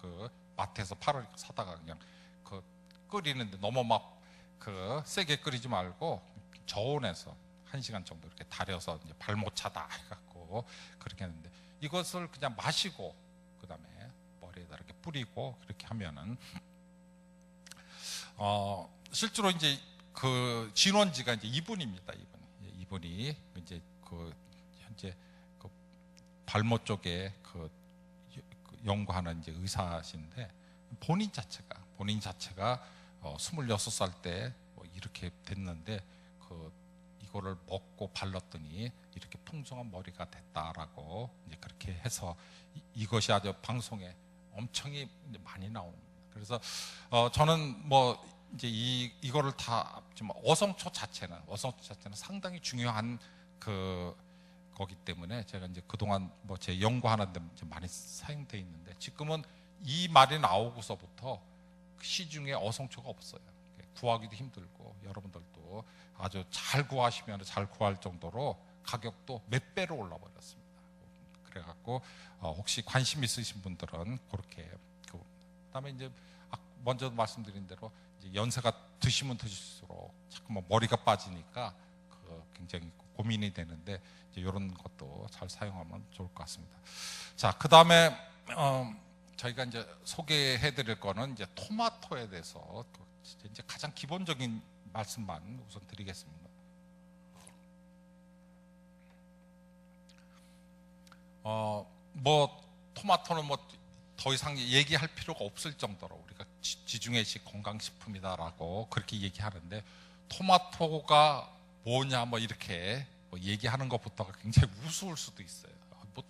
그 마트에서 파르니까 사다가 그냥 그 끓이는데 너무 막 그 세게 끓이지 말고 저온에서 1시간 정도 이렇게 달여서 이제 발모차다 해갖고 그렇게 했는데 이것을 그냥 마시고 그다음에 머리에다 이렇게 뿌리고 그렇게 하면은 실제로 이제 그 진원지가 이제 이분입니다. 이분이 이제 그 현재 그 발모 쪽에 그 연구하는 이제 의사신데 본인 자체가 26살 때 뭐 이렇게 됐는데 이거를 먹고 발랐더니 이렇게 풍성한 머리가 됐다라고 이제 그렇게 해서 이것이 아주 방송에 엄청이 많이 나옵니다. 그래서 저는 뭐 이제 이거를 다 좀 어성초 자체는 상당히 중요한 거기 때문에 제가 이제 그동안 뭐 제 연구하는 데 많이 사용돼 있는데 지금은 이 말이 나오고서부터 시중에 어성초가 없어요. 구하기도 힘들고 여러분들도 아주 잘 구하시면 잘 구할 정도로 가격도 몇 배로 올라 버렸습니다. 그래갖고 혹시 관심 있으신 분들은 그렇게 그다음에 이제 먼저 말씀드린 대로 이제 연세가 드시면 드실수록 자꾸 머리가 빠지니까 굉장히 고민이 되는데 이제 이런 것도 잘 사용하면 좋을 것 같습니다. 자, 그다음에 저희가 이제 소개해드릴 거는 이제 토마토에 대해서 이제 가장 기본적인 말씀만 우선 드리겠습니다. 뭐 토마토는 뭐 더 이상 얘기할 필요가 없을 정도로 우리가 지중해식 건강식품이다라고 그렇게 얘기하는데 토마토가 뭐냐 뭐 이렇게 뭐 얘기하는 것부터가 굉장히 우스울 수도 있어요. 뭐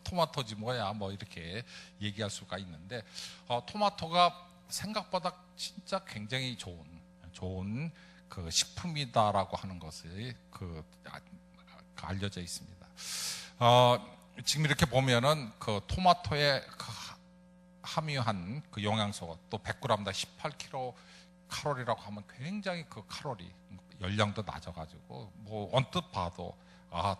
토마토지 뭐야 뭐 이렇게 얘기할 수가 있는데 토마토가 생각보다 진짜 굉장히 좋은 그 식품이다라고 하는 것이 알려져 있습니다. 지금 이렇게 보면은 그 토마토에 함유한 그 영양소가 또 100g당 18kcal라고 하면 굉장히 그 칼로리 열량도 낮아가지고 뭐 언뜻 봐도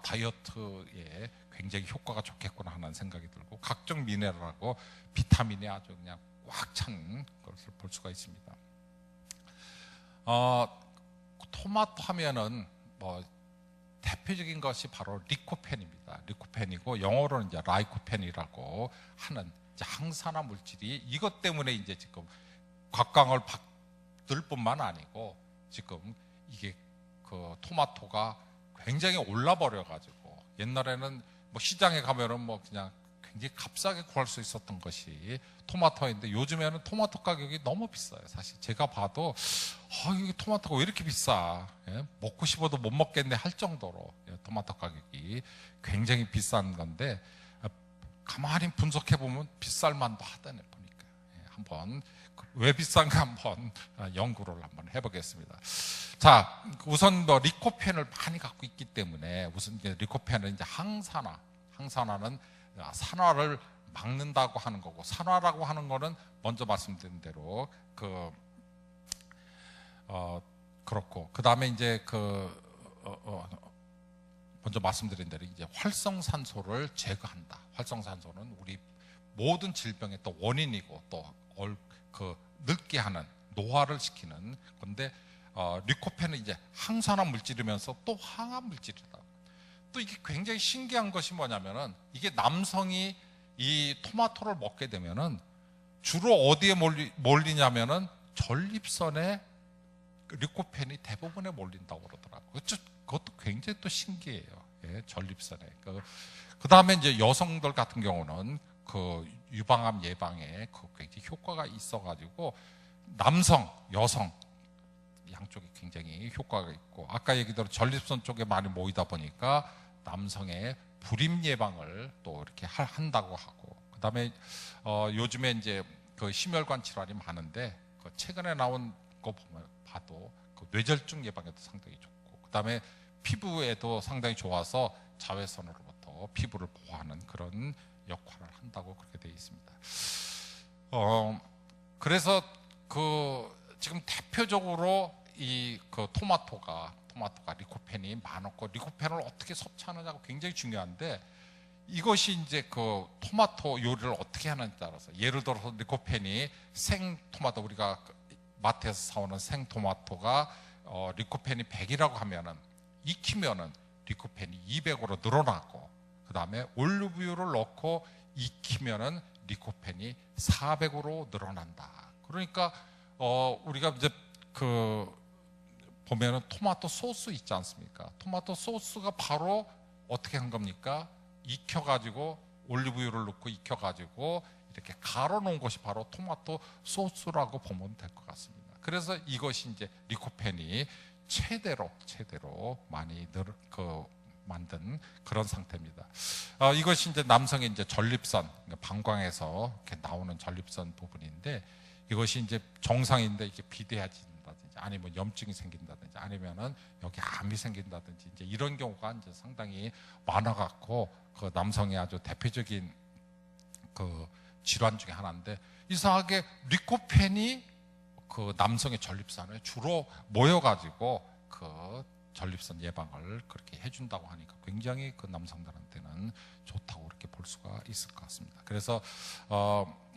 다이어트에 굉장히 효과가 좋겠구나 하는 생각이 들고 각종 미네랄하고 비타민이 아주 그냥 꽉 찬 것을 볼 수가 있습니다. 토마토 하면은 뭐 대표적인 것이 바로 리코펜입니다. 리코펜이고 영어로는 이제 라이코펜이라고 하는 이제 항산화 물질이 이것 때문에 이제 지금 곽광을 받을 뿐만 아니고 지금 이게 그 토마토가 굉장히 올라버려 가지고 옛날에는 뭐 시장에 가면은 뭐 그냥 굉장히 값싸게 구할 수 있었던 것이 토마토인데 요즘에는 토마토 가격이 너무 비싸요. 사실 제가 봐도 이게 토마토가 왜 이렇게 비싸? 먹고 싶어도 못 먹겠네 할 정도로 토마토 가격이 굉장히 비싼 건데 가만히 분석해 보면 비쌀 만도 하다네 보니까 한번 왜 비싼가 한번 연구를 한번 해보겠습니다. 자, 우선 뭐 리코펜을 많이 갖고 있기 때문에 우선 이제 리코펜은 이제 항산화는 산화를 막는다고 하는 거고 산화라고 하는 거는 먼저 말씀드린 대로 그렇고 그 다음에 이제 먼저 말씀드린 대로 이제 활성산소를 제거한다. 활성산소는 우리 모든 질병의 또 원인이고 또 늙게 하는 노화를 시키는 건데 리코펜은 이제 항산화 물질이면서 또 항암 물질이다. 또 이게 굉장히 신기한 것이 뭐냐면은 이게 남성이 이 토마토를 먹게 되면은 주로 어디에 몰리냐면은 전립선에 리코펜이 대부분에 몰린다고 그러더라고요. 그것도 굉장히 또 신기해요. 전립선에. 그 다음에 이제 여성들 같은 경우는 그 유방암 예방에 굉장히 효과가 있어가지고 남성, 여성 양쪽에 굉장히 효과가 있고 아까 얘기대로 전립선 쪽에 많이 모이다 보니까 남성의 불임 예방을 또 이렇게 한다고 하고 그 다음에 요즘에 이제 그 심혈관 질환이 많은데 최근에 나온 거 봐도 그 뇌졸중 예방에도 상당히 좋고, 그 다음에 피부에도 상당히 좋아서 자외선으로부터 피부를 보호하는 그런 역할을 한다고 그렇게 되어 있습니다. 그래서 지금 대표적으로 그 토마토가 리코펜이 많았고, 리코펜을 어떻게 섭취하느냐가 굉장히 중요한데, 이것이 이제 그 토마토 요리를 어떻게 하느냐에 따라서, 예를 들어서 리코펜이 생토마토, 우리가 마트에서 사오는 생토마토가 리코펜이 100이라고 하면은, 익히면은 리코펜이 200으로 늘어나고, 그 다음에 올리브유를 넣고 익히면은 리코펜이 400으로 늘어난다. 그러니까 우리가 이제 보면은 토마토 소스 있지 않습니까? 토마토 소스가 바로 어떻게 한 겁니까? 익혀가지고 올리브유를 넣고 익혀가지고 이렇게 갈아 놓은 것이 바로 토마토 소스라고 보면 될 것 같습니다. 그래서 이것이 이제 리코펜이 최대로 많이 만든 그런 상태입니다. 이것이 이제 남성의 이제 전립선, 방광에서 이렇게 나오는 전립선 부분인데, 이것이 이제 정상인데 이게 비대해진다든지, 아니면 염증이 생긴다든지, 아니면은 여기 암이 생긴다든지, 이제 이런 경우가 이제 상당히 많아갖고, 그 남성의 아주 대표적인 그 질환 중에 하나인데, 이상하게 리코펜이 그 남성의 전립선에 주로 모여가지고 그 전립선 예방을 그렇게 해준다고 하니까 굉장히 그 남성들한테는 좋다고 그렇게 볼 수가 있을 것 같습니다. 그래서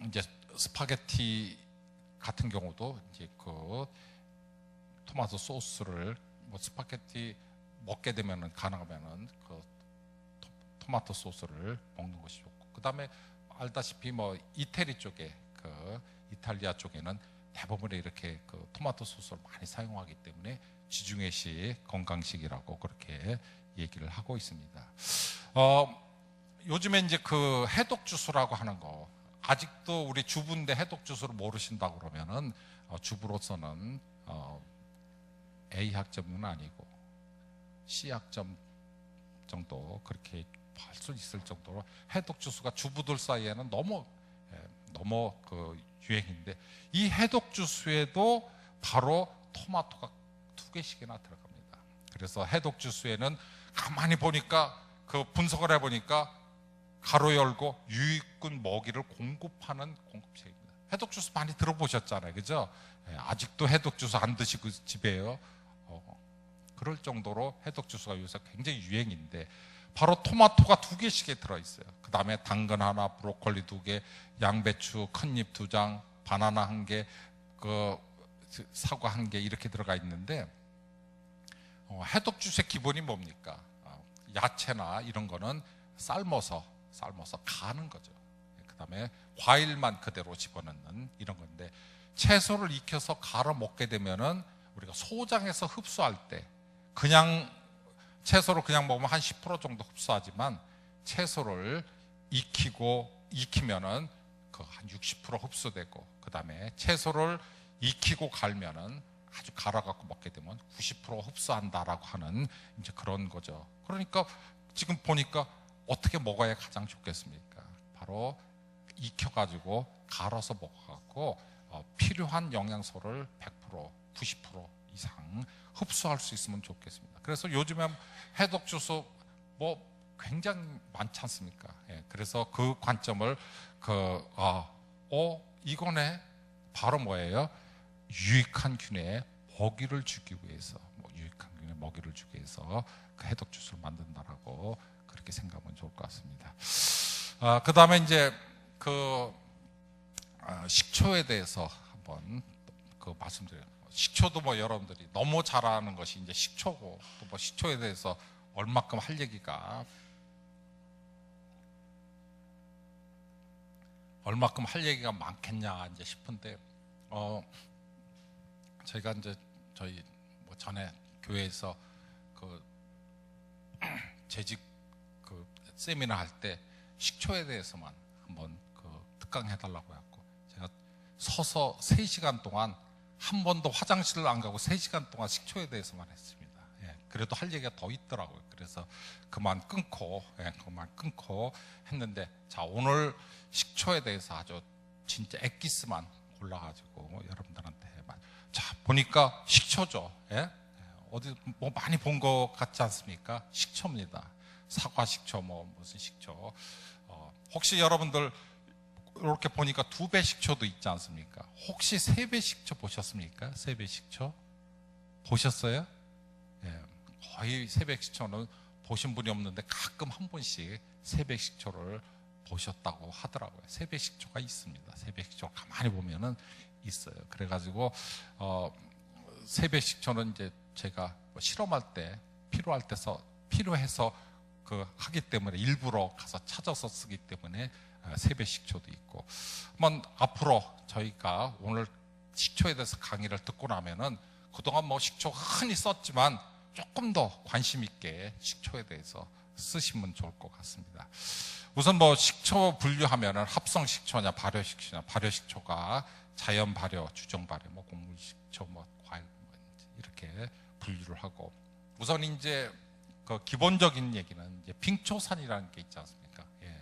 이제 스파게티 같은 경우도 이제 그 토마토 소스를 스파게티 먹게 되면은, 가능하면은 그 토마토 소스를 먹는 것이 좋고, 그 다음에 알다시피 이태리 쪽에, 그 이탈리아 쪽에는 대부분에 이렇게 그 토마토 소스를 많이 사용하기 때문에 지중해식 건강식이라고 그렇게 얘기를 하고 있습니다. 요즘에 이제 그 해독 주스라고 하는 거, 아직도 우리 주부인데 해독 주스를 모르신다고 그러면은 주부로서는 A 학점은 아니고 C 학점 정도 그렇게 할 수 있을 정도로 해독 주스가 주부들 사이에는 너무 그 유행인데, 이 해독 주스에도 바로 토마토가 2개씩이나 들어갑니다. 그래서 해독 주스에는 가만히 보니까, 그 분석을 해보니까 가로 열고 유익균 먹이를 공급하는 공급체입니다. 해독 주스 많이 들어보셨잖아요, 그죠? 아직도 해독 주스 안 드시고 집에요? 그럴 정도로 해독 주스가 요새 굉장히 유행인데, 바로 토마토가 2개씩에 들어있어요. 그 다음에 당근 하나, 브로콜리 2개, 양배추 큰잎 2장, 바나나 1개, 그 사과 1개 이렇게 들어가 있는데, 해독 주스의 기본이 뭡니까? 야채나 이런 거는 삶아서 가는 거죠. 그 다음에 과일만 그대로 집어넣는 이런 건데, 채소를 익혀서 갈아 먹게 되면은 우리가 소장해서 흡수할 때, 그냥 채소를 그냥 먹으면 한 10% 정도 흡수하지만, 채소를 익히면은 그 한 60% 흡수되고, 그 다음에 채소를 익히고 갈면은, 아주 갈아갖고 먹게 되면 90% 흡수한다라고 하는 이제 그런 거죠. 그러니까 지금 보니까 어떻게 먹어야 가장 좋겠습니까? 바로 익혀가지고 갈아서 먹어갖고 필요한 영양소를 100%, 90% 이상 흡수할 수 있으면 좋겠습니다. 그래서 요즘에 해독 주스 굉장히 많지 않습니까? 그래서 그 관점을 이거네, 바로 뭐예요? 유익한 균에 먹이를 주기 위해서, 그 해독 주스를 만든다라고 그렇게 생각하면 좋을 것 같습니다. 그 다음에 이제 식초에 대해서 한번 말씀드려요. 식초도 여러분들이 너무 잘 아는 것이 이제 식초고, 또 식초에 대해서 얼마큼 할 얘기가 많겠냐 이제 싶은데, 저희가 이제 전에 교회에서 재직 세미나 할 때 식초에 대해서만 한번 특강해달라고 해갖고, 제가 서서 3시간 동안 한 번도 화장실을 안 가고 3시간 동안 식초에 대해서만 했습니다. 그래도 할 얘기가 더 있더라고요. 그래서 그만 끊고 했는데, 자, 오늘 식초에 대해서 아주 진짜 엑기스만 골라가지고 여러분들한테 자, 보니까 식초죠. 예? 어디 뭐 많이 본 것 같지 않습니까? 식초입니다. 사과 식초, 뭐 무슨 식초. 혹시 여러분들 이렇게 보니까 2배 식초도 있지 않습니까? 혹시 3배 식초 보셨습니까? 3배 식초 보셨어요? 예, 거의 3배 식초는 보신 분이 없는데 가끔 한 번씩 3배 식초를 보셨다고 하더라고요. 3배 식초가 있습니다. 3배 식초 가만히 보면은 있어요. 그래가지고 3배 식초는 이제 제가 뭐 실험할 때 필요해서 하기 때문에 일부러 가서 찾아서 쓰기 때문에 3배 식초도 있고, 한번 앞으로 저희가 오늘 식초에 대해서 강의를 듣고 나면은 그동안 뭐 식초 흔히 썼지만 조금 더 관심 있게 식초에 대해서 쓰시면 좋을 것 같습니다. 우선 뭐 식초 분류하면은 합성 식초냐 발효 식초냐, 발효 식초가 자연 발효, 주정 발효, 뭐 곡물 식초, 뭐 과일 이렇게 분류를 하고, 우선 이제 그 기본적인 얘기는 이제 빙초산이라는 게 있지 않습니까? 예.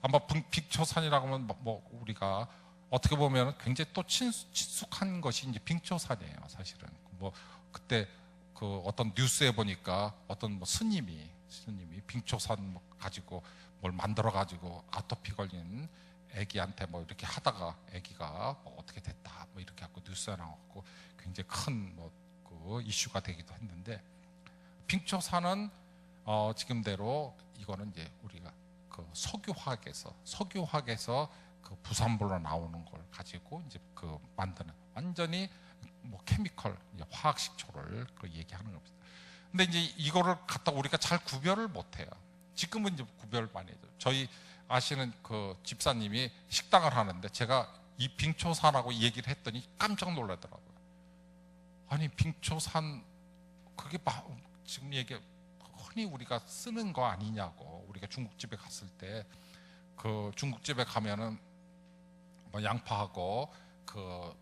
아마 빙초산이라고 하면 뭐 우리가 어떻게 보면 굉장히 또 친숙한 것이 이제 빙초산이에요, 사실은. 뭐 그때 그 어떤 뉴스에 보니까 어떤 뭐 스님이 빙초산 뭐 가지고 뭘 만들어 가지고 아토피 걸린 애기한테 뭐 이렇게 하다가 애기가 뭐 어떻게 됐다 뭐 이렇게 하고 뉴스에 나왔고 굉장히 큰 뭐 그 이슈가 되기도 했는데, 빙초산은 지금대로 이거는 이제 우리가 그 석유화학에서 그 부산물로 나오는 걸 가지고 이제 그 만드는 완전히 뭐 케미컬 화학 식초를 그 얘기하는 겁니다. 근데 이제 이거를 갖다 우리가 잘 구별을 못해요. 지금은 이제 구별을 많이 해요. 저희 아시는 그 집사님이 식당을 하는데 제가 이 빙초산하고 얘기를 했더니 깜짝 놀라더라고요. 아니 빙초산 그게 지금 흔히 우리가 쓰는 거 아니냐고. 우리가 중국집에 갔을 때 그 중국집에 가면은 뭐 양파하고 그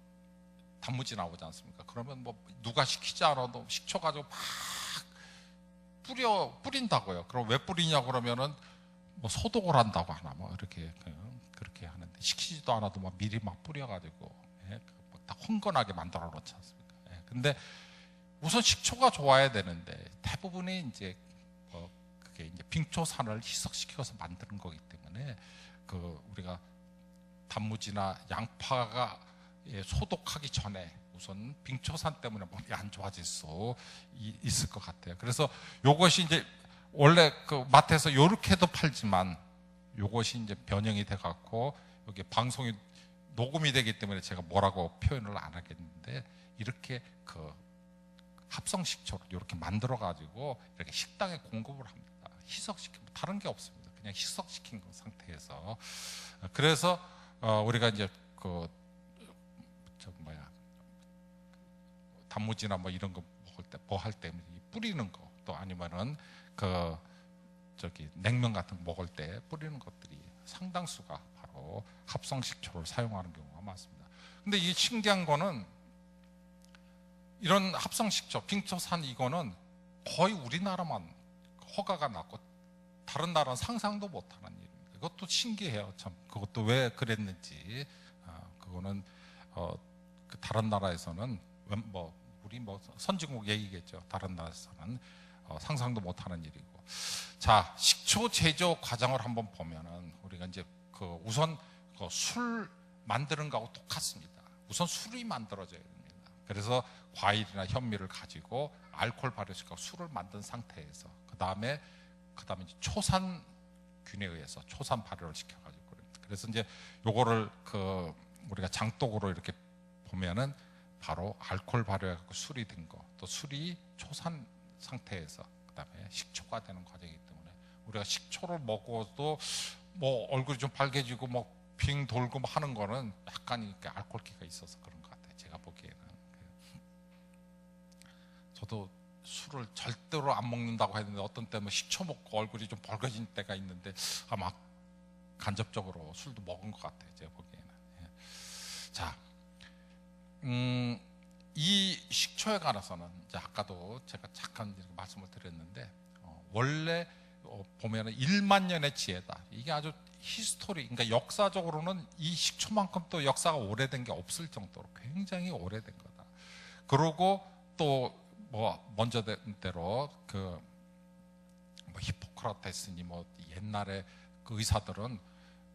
단무지 나오지 않습니까? 그러면 뭐 누가 시키지 않아도 식초 가지고 막 뿌린다고요. 그럼 왜 뿌리냐고 그러면은 뭐 소독을 한다고 하나 뭐 이렇게 그렇게 하는데, 시키지도 않아도 막 미리 막 뿌려가지고 다 흥건하게 만들어 놓지 않습니까? 예. 근데 우선 식초가 좋아야 되는데 대부분이 이제 그게 이제 빙초산을 희석시켜서 만드는 거기 때문에 그 우리가 단무지나 양파가 소독하기 전에 우선 빙초산 때문에 몸이 안 좋아질 수 있을 것 같아요. 그래서 요것이 이제 원래 그 마트에서 요렇게도 팔지만 요것이 이제 변형이 돼 갖고 여기 방송이 녹음이 되기 때문에 제가 뭐라고 표현을 안 하겠는데, 이렇게 그 합성 식초를 이렇게 만들어 가지고 이렇게 식당에 공급을 합니다. 희석시키면 다른 게 없습니다. 그냥 희석시킨 상태에서. 그래서 우리가 이제 단무지나 뭐 이런 거 먹을 때 뭐 할 때 뿌리는 거, 또 아니면은 냉면 같은 거 먹을 때 뿌리는 것들이 상당수가 바로 합성 식초를 사용하는 경우가 많습니다. 근데 이게 신기한 거는 이런 합성 식초, 빙초산 이거는 거의 우리나라만 허가가 났고 다른 나라는 상상도 못하는 일입니다. 이것도 신기해요. 참 그것도 왜 그랬는지. 그거는 그 다른 나라에서는 우리 선진국 얘기겠죠. 다른 나라에서는 상상도 못하는 일이고. 자, 식초 제조 과정을 한번 보면은 우리가 이제 우선 술 만드는 거하고 똑같습니다. 우선 술이 만들어져야 됩니다. 그래서 과일이나 현미를 가지고 알코올 발효시켜서 술을 만든 상태에서 그 다음에 이제 초산균에 의해서 초산 발효를 시켜가지고 그래서 이제 요거를 우리가 장독으로 이렇게 보면은 바로 알코올 발효해갖고 술이 된 거, 또 술이 초산 상태에서 그다음에 식초가 되는 과정이기 때문에 우리가 식초를 먹어도 뭐 얼굴이 좀 빨개지고 뭐 빙 돌고 뭐 하는 거는 약간 이렇게 알코올기가 있어서 그런 것 같아요. 제가 보기에는. 저도 술을 절대로 안 먹는다고 했는데 어떤 때는 식초 먹고 얼굴이 좀 벌거진 때가 있는데 아마 간접적으로 술도 먹은 것 같아요. 제가 보기에는. 자, 이 식초에 관해서는 이제 아까도 제가 잠깐 이렇게 말씀을 드렸는데 원래 보면은 1만 년의 지혜다. 이게 아주 히스토리, 그러니까 역사적으로는 이 식초만큼 또 역사가 오래된 게 없을 정도로 굉장히 오래된 거다. 그러고 또 뭐 먼저 된 대로 그 뭐 히포크라테스니 뭐 옛날에 그 의사들은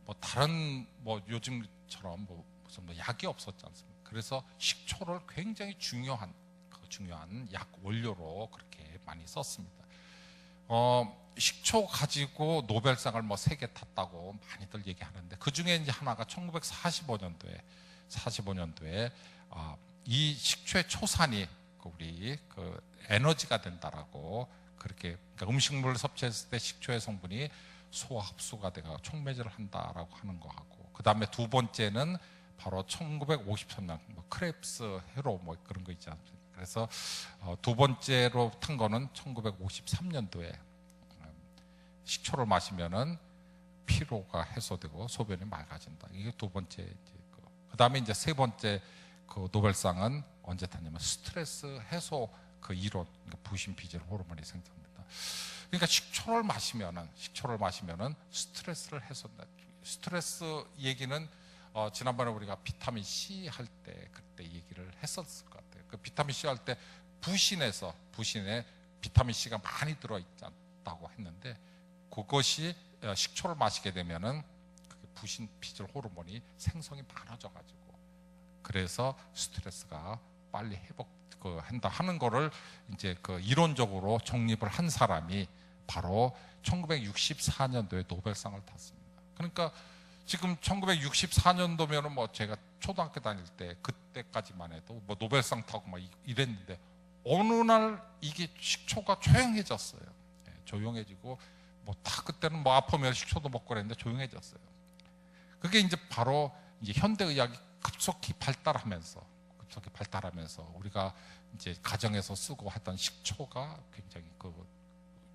뭐 다른 뭐 요즘처럼 뭐 무슨 뭐 약이 없었지 않습니까? 그래서 식초를 굉장히 중요한 약 원료로 그렇게 많이 썼습니다. 식초 가지고 노벨상을 뭐 3개 탔다고 많이들 얘기하는데 그 중에 이제 하나가 1945년도에 이 식초의 초산이 우리 그 에너지가 된다라고 그렇게 그러니까 음식물을 섭취했을 때 식초의 성분이 소화 흡수가 돼가 촉매질을 한다라고 하는 거하고 그 다음에 두 번째는 바로 1953년 뭐 크랩스 해로 뭐 그런 거 있지 않습니까? 그래서 두 번째로 탄 거는 1953년도에 식초를 마시면은 피로가 해소되고 소변이 맑아진다. 이게 두 번째. 그 다음에 이제 세 번째 그 노벨상은 언제 탔냐면 스트레스 해소 그 이론, 그러니까 부신 비질 호르몬이 생성된다. 그러니까 식초를 마시면은 스트레스를 해소한다. 스트레스 얘기는 지난번에 우리가 비타민 C 할 때 그때 얘기를 했었을 것 같아요. 그 비타민 C 할 때 부신에 비타민 C가 많이 들어있다고 했는데 그것이 식초를 마시게 되면은 부신 비질 호르몬이 생성이 많아져가지고 그래서 스트레스가 빨리 회복한다 하는 거를 이제 그 이론적으로 정립을 한 사람이 바로 1964년도에 노벨상을 탔습니다. 그러니까 지금 1964년도면은 뭐 제가 초등학교 다닐 때 그때까지만 해도 뭐 노벨상 타고 막 이랬는데 어느 날 이게 식초가 조용해졌어요. 조용해지고 뭐 다 그때는 뭐 아프면 식초도 먹고 그랬는데 조용해졌어요. 그게 이제 바로 이제 현대의학이 급속히 발달하면서 우리가 이제 가정에서 쓰고 하던 식초가 굉장히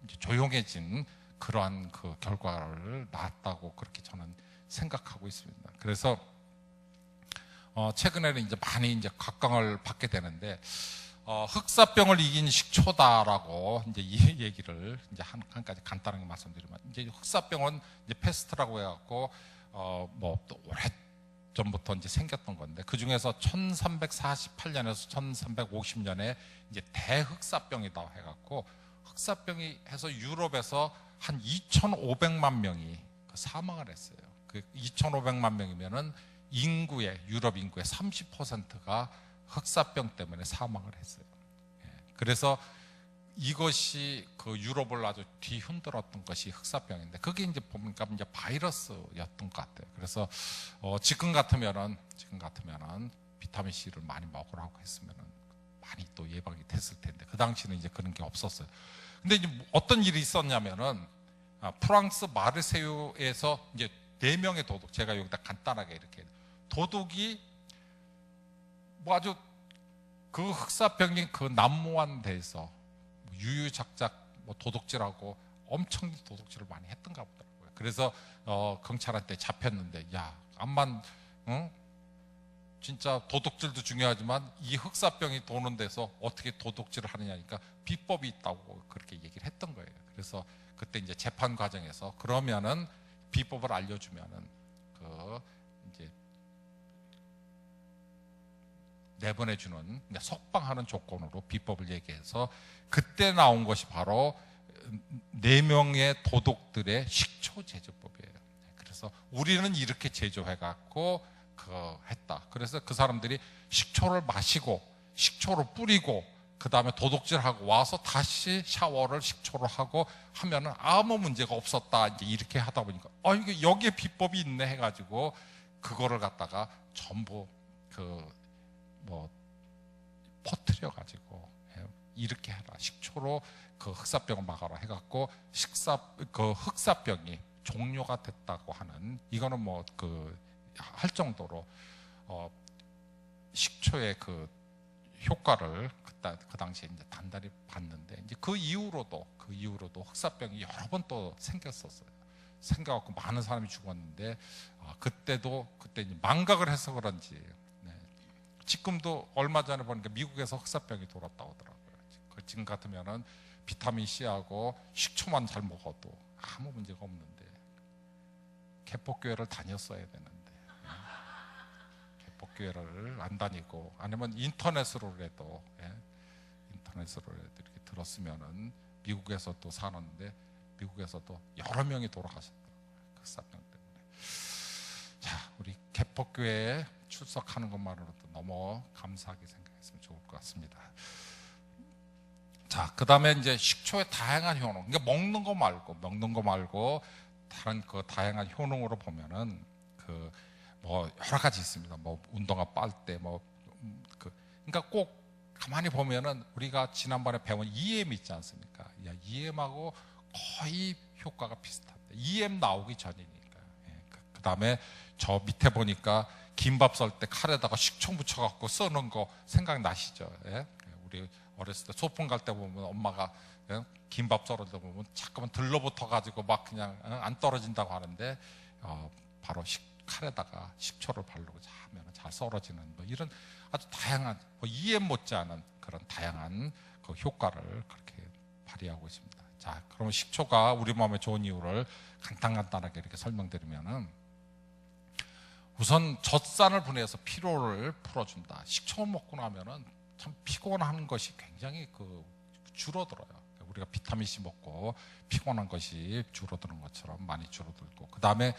이제 조용해진 그러한 그 결과를 낳았다고 그렇게 저는 생각하고 있습니다. 그래서 최근에는 이제 많이 이제 각광을 받게 되는데 흑사병을 이긴 식초다라고 이제 이 얘기를 이제 한 가지 간단하게 말씀드리면 이제 흑사병은 이제 패스트라고 해갖고 뭐 또 오래 전부터 이제 생겼던 건데 그 중에서 1348년에서 1350년에 이제 대흑사병이다 해갖고 흑사병이 해서 유럽에서 한 2,500만 명이 사망을 했어요. 그 2,500만 명이면은 유럽 인구의 30%가 흑사병 때문에 사망을 했어요. 그래서 이것이 그 유럽을 아주 뒤흔들었던 것이 흑사병인데 그게 이제 보니까 이제 바이러스였던 것 같아요. 그래서 지금 같으면은 비타민 C를 많이 먹으라고 했으면은 많이 또 예방이 됐을 텐데 그 당시는 이제 그런 게 없었어요. 근데 이제 어떤 일이 있었냐면은 프랑스 마르세유에서 이제 4명의 도둑, 제가 여기다 간단하게 이렇게 도둑이 뭐 아주 그 흑사병이 그 난무한 데에서 유유작작 뭐 도둑질하고 엄청 도둑질을 많이 했던가 보더라고요. 그래서 경찰한테 잡혔는데 야, 암만 진짜 도둑질도 중요하지만 이 흑사병이 도는 데서 어떻게 도둑질을 하느냐니까 비법이 있다고 그렇게 얘기를 했던 거예요. 그래서 그때 이제 재판 과정에서 그러면은 비법을 알려주면은 이제 내보내주는 석방하는 조건으로 비법을 얘기해서 그때 나온 것이 바로 4명의 도둑들의 식초 제조법이에요. 그래서 우리는 이렇게 제조해갖고 했다. 그래서 그 사람들이 식초를 마시고 식초를 뿌리고 그 다음에 도둑질하고 와서 다시 샤워를 식초로 하고 하면은 아무 문제가 없었다. 이제 이렇게 하다 보니까 이게 여기에 비법이 있네 해가지고 그거를 갖다가 전부 퍼뜨려 가지고 이렇게 해라. 식초로 그 흑사병을 막아라 해갖고 흑사병이 종료가 됐다고 하는 이거는 뭐 할 정도로 식초의 그 효과를 그 당시에 이제 단단히 봤는데 이제 그 이후로도 흑사병이 여러 번 또 생겼었어요. 생겨갖고 많은 사람이 죽었는데 그때 이제 망각을 해서 그런지 지금도 얼마 전에 보니까 미국에서 흑사병이 돌았다고 하더라고요. 지금 같으면은 비타민 C하고 식초만 잘 먹어도 아무 문제가 없는데 개폭교회를 다녔어야 되는데 개법교회를 안 다니고 아니면 인터넷으로라도 이렇게 들었으면은 미국에서도 사는데 미국에서도 여러 명이 돌아가셨더라고요. 그 사명 때문에. 자, 우리 개법교회에 출석하는 것만으로도 너무 감사하게 생각했으면 좋을 것 같습니다. 자, 그 다음에 이제 식초의 다양한 효능. 그러니까 먹는 거 말고 다른 그 다양한 효능으로 보면은 그 뭐 여러 가지 있습니다. 뭐 운동화 빨대 그러니까 꼭 가만히 보면은 우리가 지난번에 배운 EM 있지 않습니까? EM하고 거의 효과가 비슷합니다. EM 나오기 전이니까. 그 다음에 저 밑에 보니까 김밥 썰 때 칼에다가 식초 묻혀갖고 써는 거 생각나시죠? 우리 어렸을 때 소풍 갈 때 보면 엄마가 김밥 썰을 때 보면 자꾸만 들러붙어가지고 막 그냥 안 떨어진다고 하는데 바로 칼에다가 식초를 바르고 하면 잘 썰어지는 뭐 이런 아주 다양한 EM 못지않은 그런 다양한 그 효과를 그렇게 발휘하고 있습니다. 자, 그러면 식초가 우리 몸에 좋은 이유를 간단하게 이렇게 설명드리면은 우선 젖산을 분해해서 피로를 풀어준다. 식초를 먹고 나면은 참 피곤한 것이 굉장히 줄어들어요. 우리가 비타민C 먹고 피곤한 것이 줄어드는 것처럼 많이 줄어들고, 그 다음에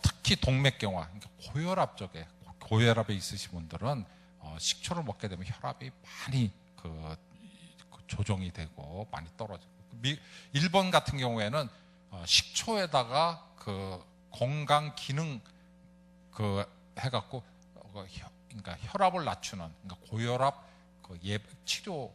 특히 동맥경화, 그러니까 고혈압 쪽에 고혈압에 있으신 분들은 식초를 먹게 되면 혈압이 많이 조정이 되고 많이 떨어지고, 일본 같은 경우에는 식초에다가 건강 기능 해갖고 그러니까 혈압을 낮추는, 그러니까 고혈압 치료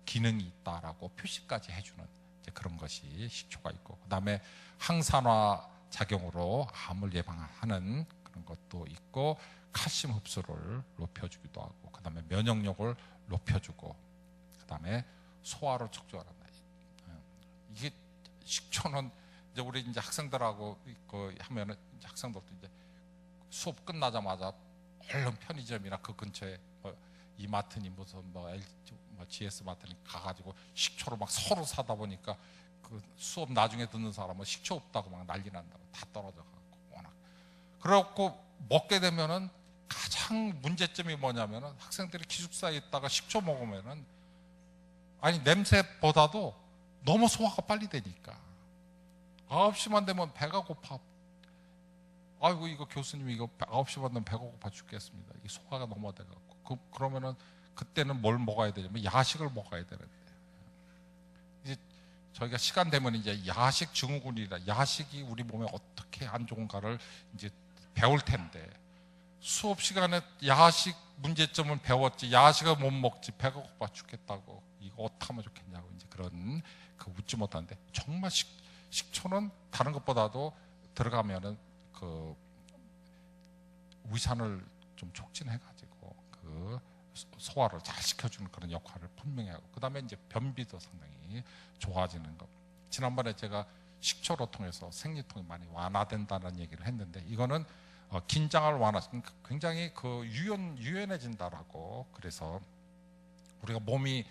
기능이 있다라고 표시까지 해주는 이제 그런 것이 식초가 있고, 그 다음에 항산화 작용으로 암을 예방하는 그런 것도 있고, 칼슘 흡수를 높여주기도 하고, 그 다음에 면역력을 높여주고, 그 다음에 소화를 촉진한다. 이게 식초는 이제 우리 이제 학생들하고 하면은 학생들도 이제 수업 끝나자마자 얼른 편의점이나 그 근처에 이마트니 무슨 GS 마트니 가가지고 식초를 막 서로 사다 보니까 그 수업 나중에 듣는 사람은 식초 없다고 막 난리 난다고 다 떨어져가고 워낙. 그래갖고 먹게 되면은 가장 문제점이 뭐냐면은 학생들이 기숙사에 있다가 식초 먹으면은 냄새보다도 너무 소화가 빨리 되니까 9시만 되면 배가 고파. 아이고 이거 교수님 이거 9시만 되면 배가 고파 죽겠습니다. 이 소화가 너무 돼갖고 그러면은 그때는 뭘 먹어야 되냐면 야식을 먹어야 되는데, 이제 저희가 시간 되면 이제 야식 증후군이라 야식이 우리 몸에 어떻게 안 좋은가를 이제 배울 텐데, 수업 시간에 야식 문제점은 배웠지 야식을 못 먹지 배가 고파 죽겠다고 이거 어떻게 하면 좋겠냐고 이제 그런 웃지 못하는데, 정말 식초는 다른 것보다도 들어가면은 위산을 좀 촉진해가지고 소화를 잘 시켜주는 그런 역할을 분명히 하고, 그 다음에 이제 변비도 상당히 좋아지는 것. 지난번에 제가 식초로 통해서 생리통이 많이 완화된다는 얘기를 했는데, 이거는 긴장을 그러니까 굉장히 유연해진다라고. 그래서 우리가 몸이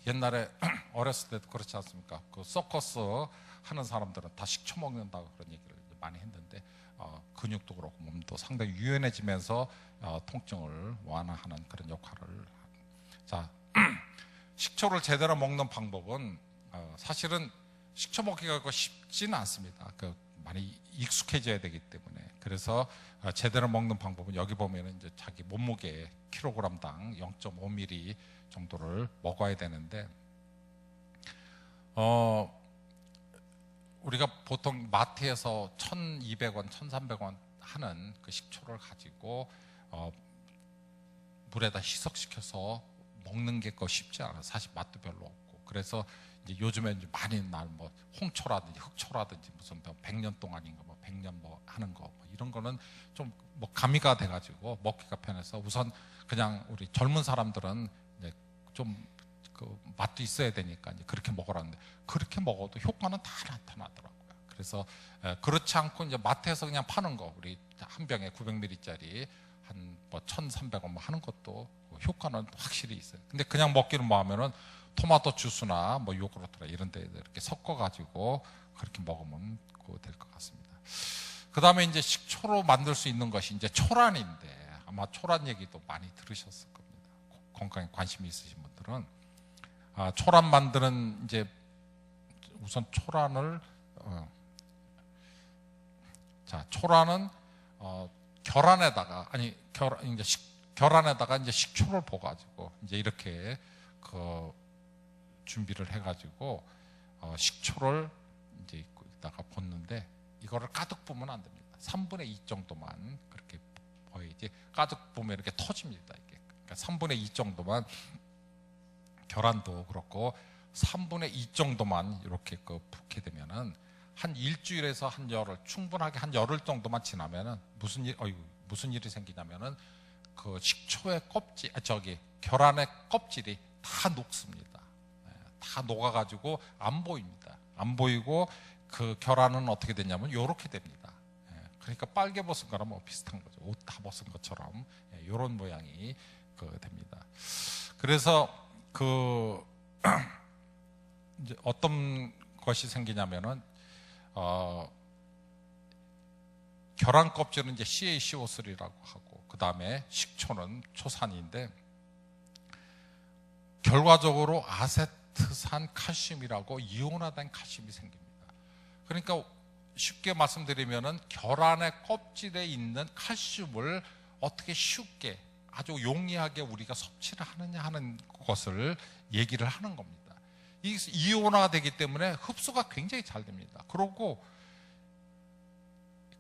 옛날에 어렸을 때도 그렇지 않습니까? 서커스 하는 사람들은 다 식초 먹는다고 그런 얘기를 많이 했는데, 근육도 그렇고 몸도 상당히 유연해지면서 통증을 완화하는 그런 역할을. 자, 식초를 제대로 먹는 방법은 사실은 식초 먹기가 쉽지는 않습니다. 많이 익숙해져야 되기 때문에. 그래서 제대로 먹는 방법은 여기 보면은 이제 자기 몸무게 킬로그램당 0.5ml 정도를 먹어야 되는데, 우리가 보통 마트에서 1,200원, 1,300원 하는 그 식초를 가지고 물에다 희석시켜서 먹는 게 쉽지 않아요. 사실 맛도 별로 없고. 그래서 이제 요즘에 이제 많이 홍초라든지 흑초라든지 무슨 100년 동안인가 100년 하는 거 이런 거는 좀 가미가 돼가지고 먹기가 편해서 우선 그냥 우리 젊은 사람들은 이제 좀 맛도 있어야 되니까 이제 그렇게 먹으라는데, 그렇게 먹어도 효과는 다 나타나더라고요. 그래서 그렇지 않고 이제 마트에서 그냥 파는 거, 우리 한 병에 900ml짜리 한 1,300원 하는 것도 효과는 확실히 있어요. 근데 그냥 먹기는 하면은 토마토 주스나 요구르트나 이런 데 이렇게 섞어가지고 그렇게 먹으면 될 것 같습니다. 그 다음에 이제 식초로 만들 수 있는 것이 이제 초란인데, 아마 초란 얘기도 많이 들으셨을 겁니다. 건강에 관심이 있으신 분들은. 초란 만드는 이제 우선 초란을, 초란은, 결안에다가 이제 식초를 부어가지고 이제 이렇게 준비를 해가지고 식초를 이제 이따가 붓는데, 이거를 가득 부으면 안 됩니다. 3분의 2 정도만 그렇게 부어야지. 가득 부으면 이렇게 터집니다. 이게. 그러니까 3분의 2 정도만, 계란도 그렇고 3분의 2 정도만 이렇게 붓게 되면은 한 일주일에서 한 열흘, 충분하게 한 열흘 정도만 지나면은 무슨 일이 생기냐면은 그 식초의 계란의 껍질이 다 녹습니다. 다 녹아가지고 안 보입니다. 안 보이고 그 계란은 어떻게 되냐면 이렇게 됩니다. 그러니까 빨개 벗은 거랑 뭐 비슷한 거죠. 옷 다 벗은 것처럼 이런 모양이 됩니다. 그래서 이제 어떤 것이 생기냐면은 계란 껍질은 이제 CaCO3라고 하고, 그 다음에 식초는 초산인데, 결과적으로 아세트산 칼슘이라고 이온화된 칼슘이 생깁니다. 그러니까 쉽게 말씀드리면은 계란의 껍질에 있는 칼슘을 어떻게 쉽게 아주 용이하게 우리가 섭취를 하느냐 하는 것을 얘기를 하는 겁니다. 이게 이온화가 되기 때문에 흡수가 굉장히 잘 됩니다. 그리고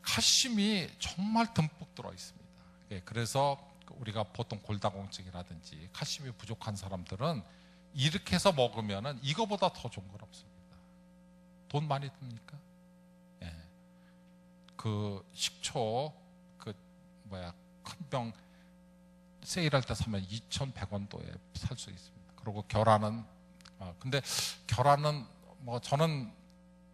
칼슘이 정말 듬뿍 들어 있습니다. 그래서 우리가 보통 골다공증이라든지 칼슘이 부족한 사람들은 이렇게 해서 먹으면은 이거보다 더 좋은 건 없습니다. 돈 많이 듭니까? 그 식초 큰 병 세일할 때 사면 2,100원도에 살 수 있습니다. 그리고 계란은 근데 계란은 저는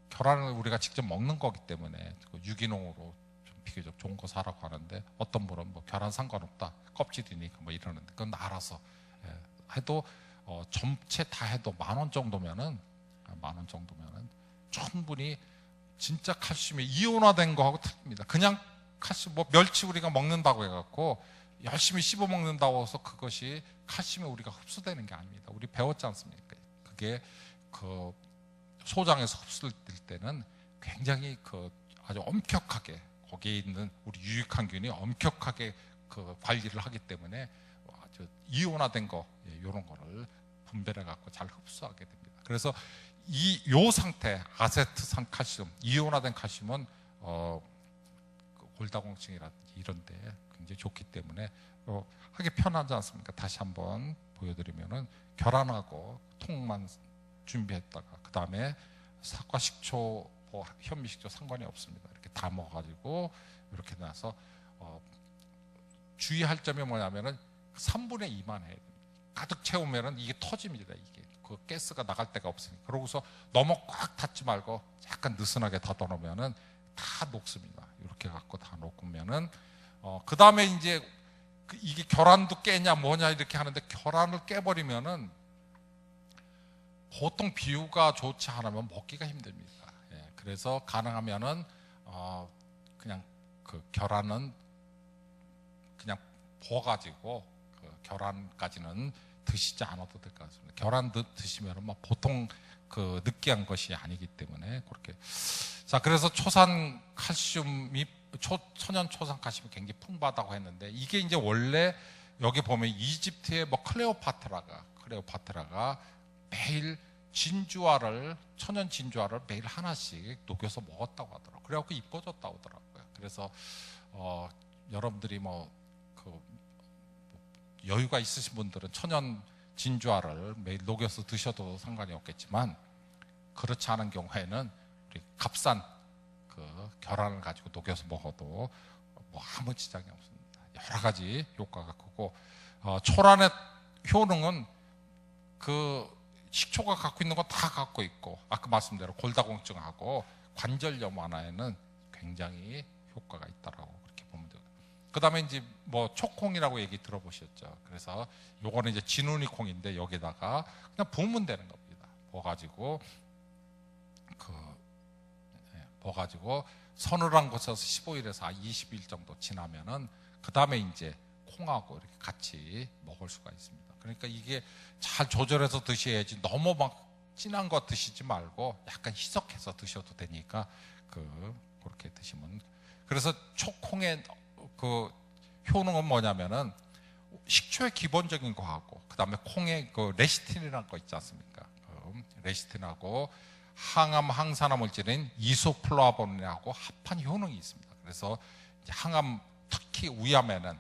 계란을 우리가 직접 먹는 거기 때문에 유기농으로 좀 비교적 좋은 거 사라고 하는데, 어떤 분은 계란 상관없다, 껍질이니까 이러는데, 그건 알아서 해도 전체 다 해도 10,000원 정도면은 충분히 진짜 칼슘이 이온화된 거하고 틀립니다. 그냥 칼슘 멸치 우리가 먹는다고 해갖고 열심히 씹어 먹는다고 해서 그것이 칼슘이 우리가 흡수되는 게 아닙니다. 우리 배웠지 않습니까? 그게 소장에서 흡수될 때는 굉장히 아주 엄격하게 거기에 있는 우리 유익항균이 엄격하게 관리를 하기 때문에 아주 이온화된 거, 이런 거를 분별해 갖고 잘 흡수하게 됩니다. 그래서 요 상태, 아세트산 칼슘, 이온화된 칼슘은 골다공증이라든지 이런 데 굉장히 좋기 때문에 하기 편하지 않습니까? 다시 한번 보여드리면은, 계란하고 통만 준비했다가 그 다음에 사과 식초, 현미식초 상관이 없습니다. 이렇게 다 먹어가지고 이렇게 놔서 주의할 점이 뭐냐면은 3분의 2만 해야 됩니다. 가득 채우면은 이게 터집니다. 이게 가스가 나갈 데가 없으니까. 그러고서 너무 꽉 닫지 말고 약간 느슨하게 닫아놓으면은 다 녹습니다. 이렇게 갖고 다 녹으면은 그 다음에 이제 이게 계란도 깨냐 뭐냐 이렇게 하는데, 계란을 깨버리면은 보통 비유가 좋지 않으면 먹기가 힘듭니다. 그래서 가능하면은 그냥 계란은 그냥 부어가지고 계란까지는 드시지 않아도 될 것 같습니다. 계란 드시면은 보통 느끼한 것이 아니기 때문에 그렇게. 자, 그래서 초산 칼슘이 천연 초산 칼슘이 굉장히 풍부하다고 했는데, 이게 이제 원래 여기 보면 이집트의 클레오파트라가 매일 천연 진주알을 매일 하나씩 녹여서 먹었다고 하더라고요. 그래갖고 이뻐졌다고 하더라고요. 그래서 여러분들이 여유가 있으신 분들은 천연 진주알을 매일 녹여서 드셔도 상관이 없겠지만, 그렇지 않은 경우에는 우리 값싼 계란을 가지고 녹여서 먹어도 아무 지장이 없습니다. 여러 가지 효과가 크고, 초란의 효능은 식초가 갖고 있는 거 다 갖고 있고, 아까 말씀대로 골다공증하고 관절염 완화에는 굉장히 효과가 있다라고 그렇게 보면 되고, 그 다음에 이제 초콩이라고 얘기 들어보셨죠. 그래서 요거는 이제 진우니 콩인데, 여기다가 그냥 부으면 되는 겁니다. 부어가지고 버가지고 서늘한 곳에서 15일에서 20일 정도 지나면은 그 다음에 이제 콩하고 이렇게 같이 먹을 수가 있습니다. 그러니까 이게 잘 조절해서 드셔야지 너무 막 진한 거 드시지 말고 약간 희석해서 드셔도 되니까 그렇게 드시면. 그래서 초콩의 그 효능은 뭐냐면은 식초의 기본적인 거하고 그다음에 콩의 그 레시틴이라는 거 있지 않습니까? 레시틴하고 항암 항산화 물질인 이소플라보닌하고 합한 효능이 있습니다. 그래서 이제 항암, 특히 위암에는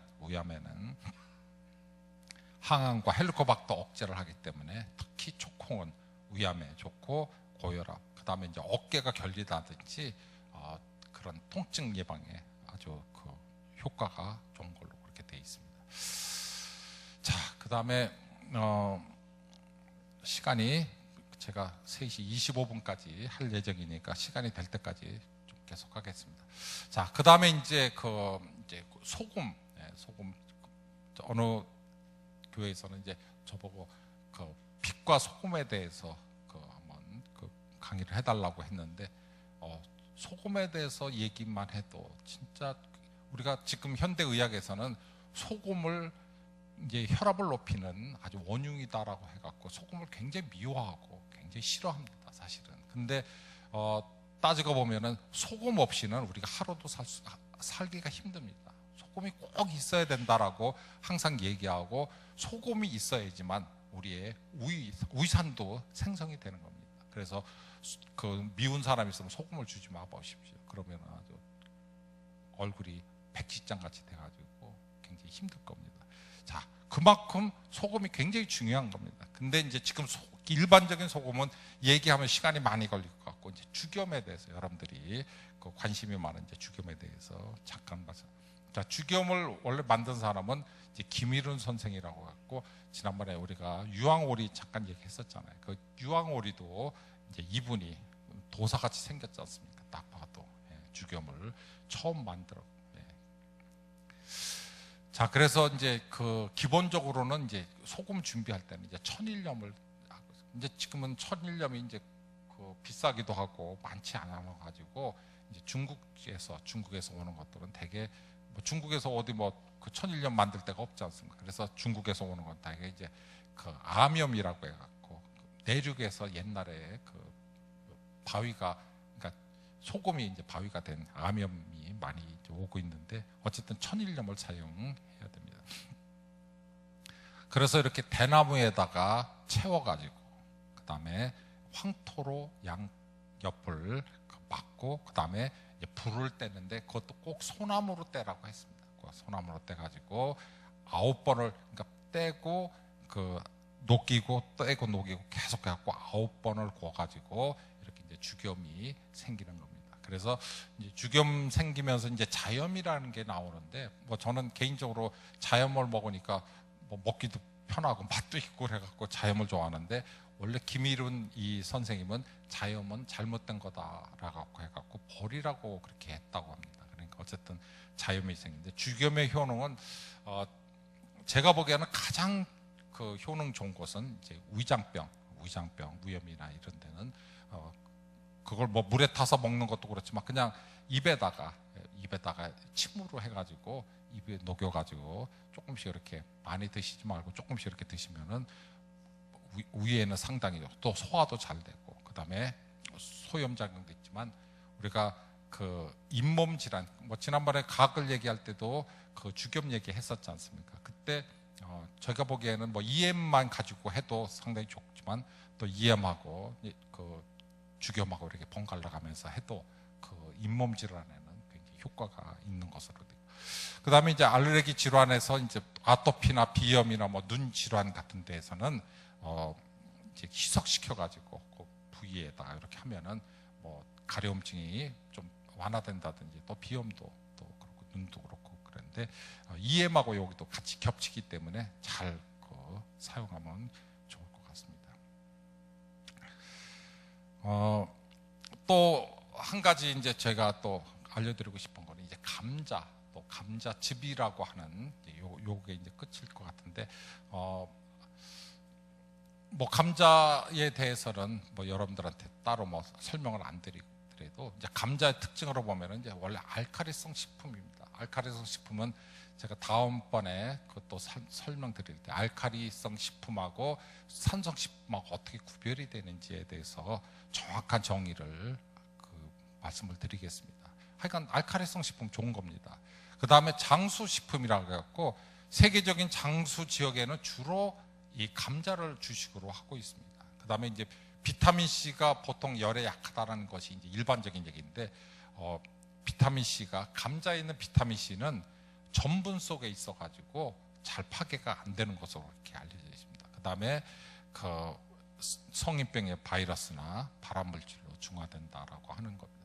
항암과 헬리코박터 억제를 하기 때문에 특히 초콩은 위암에 좋고 고혈압, 그다음에 이제 어깨가 결리다든지 그런 통증 예방에 아주 그 효과가 좋은 걸로 그렇게 되어 있습니다. 자, 그다음에 시간이 제가 3시 25분까지 할 예정이니까 시간이 될 때까지 좀 계속 하겠습니다. 자, 그다음에 이제 소금, 소금 어느 교회에서는 이제 저보고 그 빛과 소금에 대해서 한번 강의를 해달라고 했는데 소금에 대해서 얘기만 해도 진짜 우리가 지금 현대 의학에서는 소금을 이제 혈압을 높이는 아주 원흉이다라고 해갖고 소금을 굉장히 미워하고 굉장히 싫어합니다, 사실은. 근데 따지고 보면은 소금 없이는 우리가 하루도 살기가 힘듭니다. 소금이 꼭 있어야 된다라고 항상 얘기하고 소금이 있어야지만 우리의 위산도 생성이 되는 겁니다. 그래서 그 미운 사람이 있으면 소금을 주지 마 보십시오. 그러면 아주 얼굴이 백지장 같이 돼가지고 굉장히 힘들 겁니다. 자, 그만큼 소금이 굉장히 중요한 겁니다. 근데 이제 지금 일반적인 소금은 얘기하면 시간이 많이 걸릴 것 같고 이제 주겸에 대해서 여러분들이 관심이 많은 이제 주겸에 대해서 잠깐 봐서. 자, 주겸을 원래 만든 사람은 이제 김일훈 선생이라고 갖고 지난번에 우리가 유황오리 잠깐 얘기했었잖아요. 그 유황오리도 이제 이분이 도사같이 생겼지 않습니까? 딱 봐도 주겸을 처음 만들어. 자, 그래서 이제 기본적으로는 이제 소금 준비할 때는 이제 천일염을 이제 지금은 천일염이 이제 비싸기도 하고 많지 않아 가지고 이제 중국에서 오는 것들은 되게 중국에서 어디 그 천일염 만들 데가 없지 않습니까? 그래서 중국에서 오는 건 되게 이제 암염이라고 해갖고 내륙에서 옛날에 바위가 그러니까 소금이 이제 바위가 된 암염이 많이 오고 있는데 어쨌든 천일염을 사용해야 됩니다. 그래서 이렇게 대나무에다가 채워가지고 그 다음에 황토로 양옆을 막고 그 다음에 불을 떼는데 그것도 꼭 소나무로 떼라고 했습니다. 소나무로 떼가지고 9번을 그러니까 떼고 녹이고 떼고 녹이고 계속 해갖고 9번을 구워가지고 이렇게 이제 주겸이 생기는 겁니다. 그래서 이제 주겸 생기면서 이제 자염이라는 게 나오는데 저는 개인적으로 자염을 먹으니까 먹기도 편하고 맛도 있고 그래갖고 자염을 좋아하는데 원래 김일훈 이 선생님은 자염은 잘못된 거다라고 해갖고 버리라고 그렇게 했다고 합니다. 그러니까 어쨌든 자염이 생기는데 주겸의 효능은 제가 보기에는 가장 효능 좋은 것은 이제 위장병, 위염이나 이런 데는 그걸 물에 타서 먹는 것도 그렇지만 그냥 입에다가 침으로 해가지고 입에 녹여가지고 조금씩 이렇게 많이 드시지 말고 조금씩 이렇게 드시면은 위에는 상당히 또 소화도 잘 되고 그 다음에 소염작용도 있지만 우리가 잇몸 질환 지난번에 가글 얘기할 때도 주겸 얘기했었지 않습니까? 그때 저희가 보기에는 EM만 가지고 해도 상당히 좋지만 또 EM하고 주겸하고 이렇게 번갈아 가면서 해도 잇몸 질환에는 굉장히 효과가 있는 것으로 되고 그 다음에 이제 알레르기 질환에서 이제 아토피나 비염이나 눈 질환 같은 데에서는 이제 희석시켜 가지고 그 부위에다가 이렇게 하면은 가려움증이 좀 완화된다든지 또 비염도 또 그렇고 눈도 그렇고 그런데 EM하고 여기도 같이 겹치기 때문에 잘 사용하면 좋을 것 같습니다. 또 한 가지 이제 제가 또 알려드리고 싶은 거는 이제 감자즙이라고 하는 요게 이제 끝일 것 같은데 감자에 대해서는 여러분들한테 따로 설명을 안 드릴 하더라도 이제 감자의 특징으로 보면은 이제 원래 알카리성 식품입니다. 알카리성 식품은 제가 다음번에 그것도 설명드릴 때 알카리성 식품하고 산성 식품하고 어떻게 구별이 되는지에 대해서 정확한 정의를 말씀을 드리겠습니다. 하여간 알카리성 식품 좋은 겁니다. 그 다음에 장수 식품이라고 해갖고 세계적인 장수 지역에는 주로 이 감자를 주식으로 하고 있습니다. 그 다음에 이제 비타민 C가 보통 열에 약하다는 것이 이제 일반적인 얘기인데, 비타민 C가 감자에 있는 비타민 C는 전분 속에 있어가지고 잘 파괴가 안 되는 것으로 이렇게 알려져 있습니다. 그 다음에 그 성인병의 바이러스나 발암물질로 중화된다라고 하는 겁니다.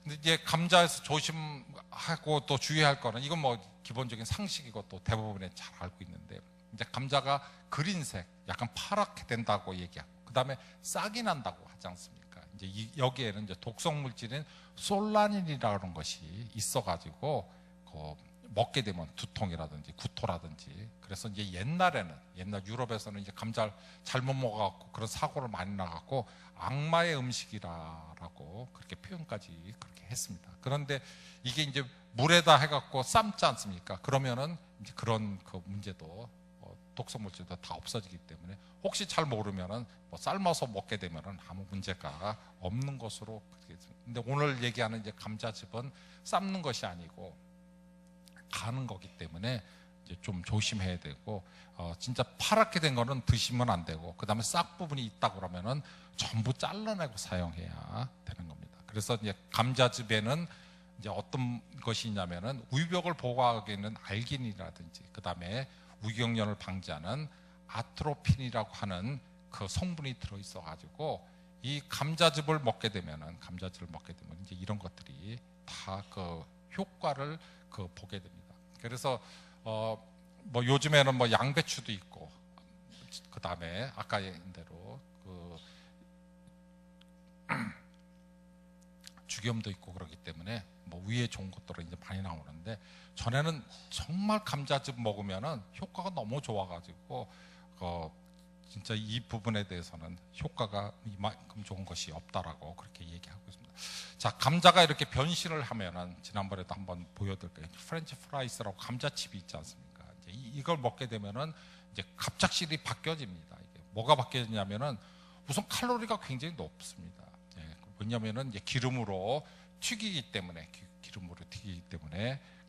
근데 이제 감자에서 조심하고 또 주의할 거는, 이건 뭐 기본적인 상식이고 또 대부분에 잘 알고 있는데, 이제 감자가 그린색, 약간 파랗게 된다고 얘기하고, 그 다음에 싹이 난다고 하지 않습니까? 이제 여기에는 이제 독성 물질인 솔라닌이라는 것이 있어가지고 먹게 되면 두통이라든지 구토라든지, 그래서 이제 옛날 유럽에서는 이제 감자를 잘못 먹어갖고 그런 사고를 많이 나갖고 악마의 음식이라고 그렇게 표현까지 그렇게 했습니다. 그런데 이게 이제 물에다 해갖고 삶지 않습니까? 그러면은 이제 그런 그 문제도 독성 물질도 다 없어지기 때문에 혹시 잘 모르면은 뭐 삶아서 먹게 되면은 아무 문제가 없는 것으로 그렇게 했습니다. 근데 오늘 얘기하는 이제 감자즙은 삶는 것이 아니고 가는 거기 때문에 이제 좀 조심해야 되고, 진짜 파랗게 된 거는 드시면 안 되고, 그 다음에 싹 부분이 있다 그러면은 전부 잘라내고 사용해야 되는 겁니다. 그래서 이제 감자즙에는 이제 어떤 것이 있냐면은 위벽을 보호하기 위한 알긴이라든지, 그 다음에 우경련을 방지하는 아트로핀이라고 하는 그 성분이 들어있어 가지고 이 감자즙을 먹게 되면은 이제 이런 것들이 다 그 효과를 보게 됩니다. 그래서 뭐 요즘에는 뭐 양배추도 있고, 그 다음에 아까 얘기한 대로 죽염도 있고 그렇기 때문에 뭐 위에 좋은 것들은 이제 많이 나오는데, 전에는 정말 감자즙 먹으면은 효과가 너무 좋아가지고 진짜 이 부분에 대해서는 효과가 이만큼 좋은 것이 없다라고 그렇게 얘기하고 있습니다. 자, 감자가 이렇게 변신을 하면은, 지난번에도 한번 보여드릴게요. 프렌치 프라이스라고 감자칩이 있지 않습니까? 이제 이걸 먹게 되면은 이제 갑작스레 바뀌어집니다. 이게 뭐가 바뀌어지냐면은 우선 칼로리가 굉장히 높습니다. 왜냐면은 이제 기름으로 튀기기 때문에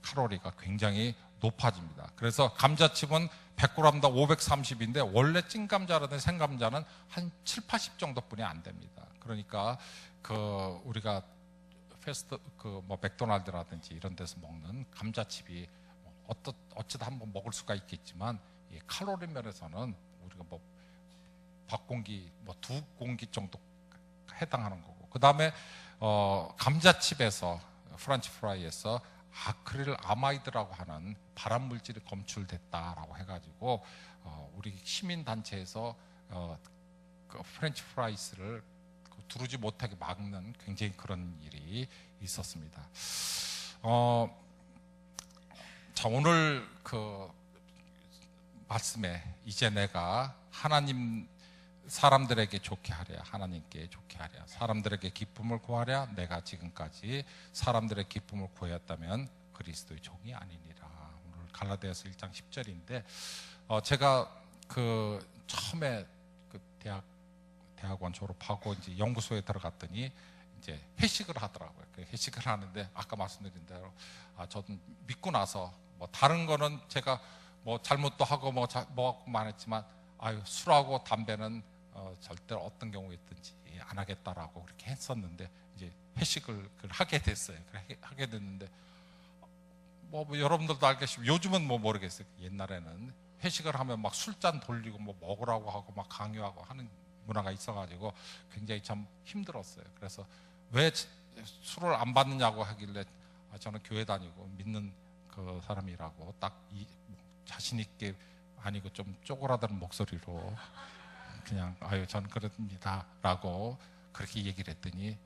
칼로리가 굉장히 높아집니다. 그래서 감자칩은 100g당 530인데 원래 찐감자라든지 생감자는 한 7, 80 정도뿐이 안 됩니다. 그러니까 우리가 뭐 맥도날드라든지 이런 데서 먹는 감자칩이 어쩌다 한번 먹을 수가 있겠지만, 이 칼로리 면에서는 우리가 뭐 밥공기 뭐 2공기 정도 해당하는 거고, 그 다음에 감자칩에서 프렌치 프라이에서 아크릴 아마이드라고 하는 발암 물질이 검출됐다라고 해가지고 우리 시민 단체에서 그 프렌치 프라이스를 두르지 못하게 막는 굉장히 그런 일이 있었습니다. 자, 오늘 그 말씀에 이제 내가 하나님 사람들에게 좋게 하랴, 하나님께 좋게 하랴, 사람들에게 기쁨을 구하랴, 내가 지금까지 사람들의 기쁨을 구하였다면 그리스도의 종이 아니니라. 오늘 갈라디아서 1장 10절인데, 제가 처음에 대학원 졸업하고 이제 연구소에 들어갔더니 이제 회식을 하더라고요. 회식을 하는데 아까 말씀드린 대로 저는 믿고 나서 뭐 다른 거는 제가 뭐 잘못도 하고 뭐만 했지만, 술하고 담배는 절대 어떤 경우였든지 안 하겠다라고 그렇게 했었는데, 이제 회식을 하게 됐어요. 하게 됐는데 뭐 여러분들도 알겠지만 요즘은 뭐 모르겠어요. 옛날에는 회식을 하면 막 술잔 돌리고 뭐 먹으라고 하고 막 강요하고 하는 문화가 있어가지고 굉장히 참 힘들었어요. 그래서 왜 술을 안 받느냐고 하길래 저는 교회 다니고 믿는 그 사람이라고 딱 자신 있게, 아니고 좀 쪼그라드는 목소리로 그냥 전 그럽니다 라고 그렇게 얘기를 했더니,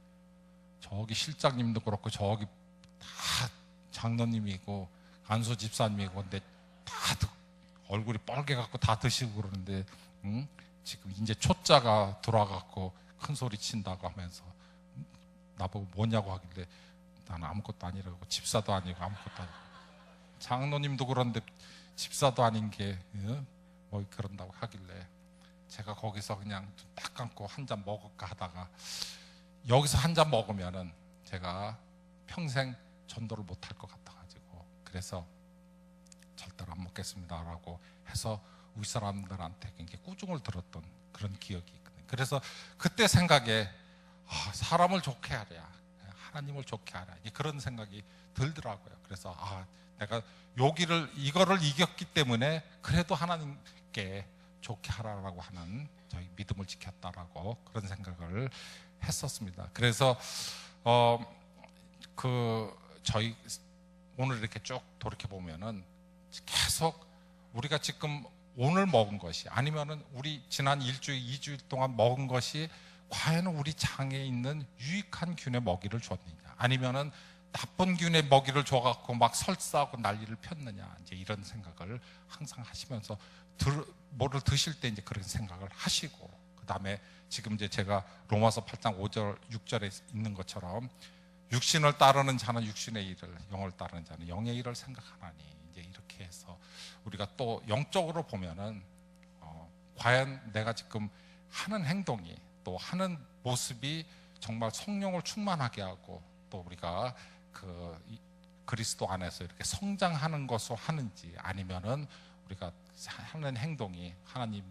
저기 실장님도 그렇고 저기 다 장로님이고 안수 집사님이고 근데 다 얼굴이 빨개갖고 다 드시고 그러는데, 지금 이제 초짜가 들어와갖고 큰 소리 친다고 하면서 나보고 뭐냐고 하길래 나는 아무것도 아니라고, 집사도 아니고 아무것도 아니고, 장로님도 그런데 집사도 아닌 게 뭐 그런다고 하길래 제가 거기서 그냥 딱 감고 한 잔 먹을까 하다가, 여기서 한 잔 먹으면은 제가 평생 전도를 못할 것 같아가지고, 그래서 절대로 안 먹겠습니다라고 해서 우리 사람들한테 굉장히 꾸중을 들었던 그런 기억이 있거든요. 그래서 그때 생각에 사람을 좋게 하랴, 하나님을 좋게 하랴, 그런 생각이 들더라고요. 그래서 내가 이거를 이겼기 때문에 그래도 하나님께 좋게 하라라고 하는 저희 믿음을 지켰다라고 그런 생각을 했었습니다. 그래서 저희 오늘 이렇게 쭉 돌이켜 보면은 계속 우리가 지금 오늘 먹은 것이, 아니면은 우리 지난 일주일, 2주일 동안 먹은 것이 과연 우리 장에 있는 유익한 균의 먹이를 줬느냐, 아니면은 나쁜 균의 먹이를 줘갖고 막 설사하고 난리를 폈느냐, 이제 이런 생각을 항상 하시면서 뭐를 드실 때 이제 그런 생각을 하시고, 그 다음에 지금 이제 제가 로마서 8장 5절, 6절에 있는 것처럼 육신을 따르는 자는 육신의 일을, 영을 따르는 자는 영의 일을 생각하나니, 이제 이렇게 해서 우리가 또 영적으로 보면은 과연 내가 지금 하는 행동이, 또 하는 모습이 정말 성령을 충만하게 하고, 또 우리가 그리스도 안에서 이렇게 성장하는 것으로 하는지, 아니면은 우리가 하는 행동이 하나님이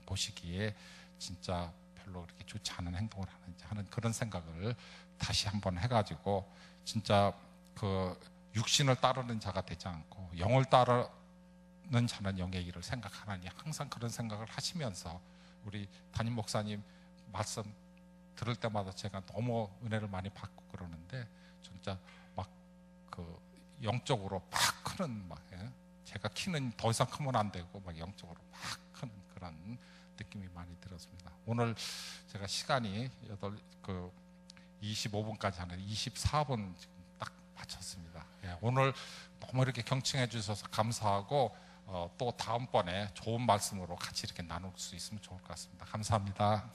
보시기에 진짜 별로 그렇게 좋지 않은 행동을 하는지 하는 그런 생각을 다시 한번 해가지고, 진짜 육신을 따르는 자가 되지 않고 영을 따르는 자는 영의 일을 생각하나니, 항상 그런 생각을 하시면서 우리 담임 목사님 말씀 들을 때마다 제가 너무 은혜를 많이 받고 그러는데, 진짜 막 영적으로 막 크는, 제가 키는 더 이상 크면 안 되고 막 영적으로 막 크는 그런 느낌이 많이 들었습니다. 오늘 제가 시간이 25분까지 하는데 24분 지금 딱 마쳤습니다. 오늘 너무 이렇게 경청해 주셔서 감사하고, 또 다음번에 좋은 말씀으로 같이 이렇게 나눌 수 있으면 좋을 것 같습니다. 감사합니다.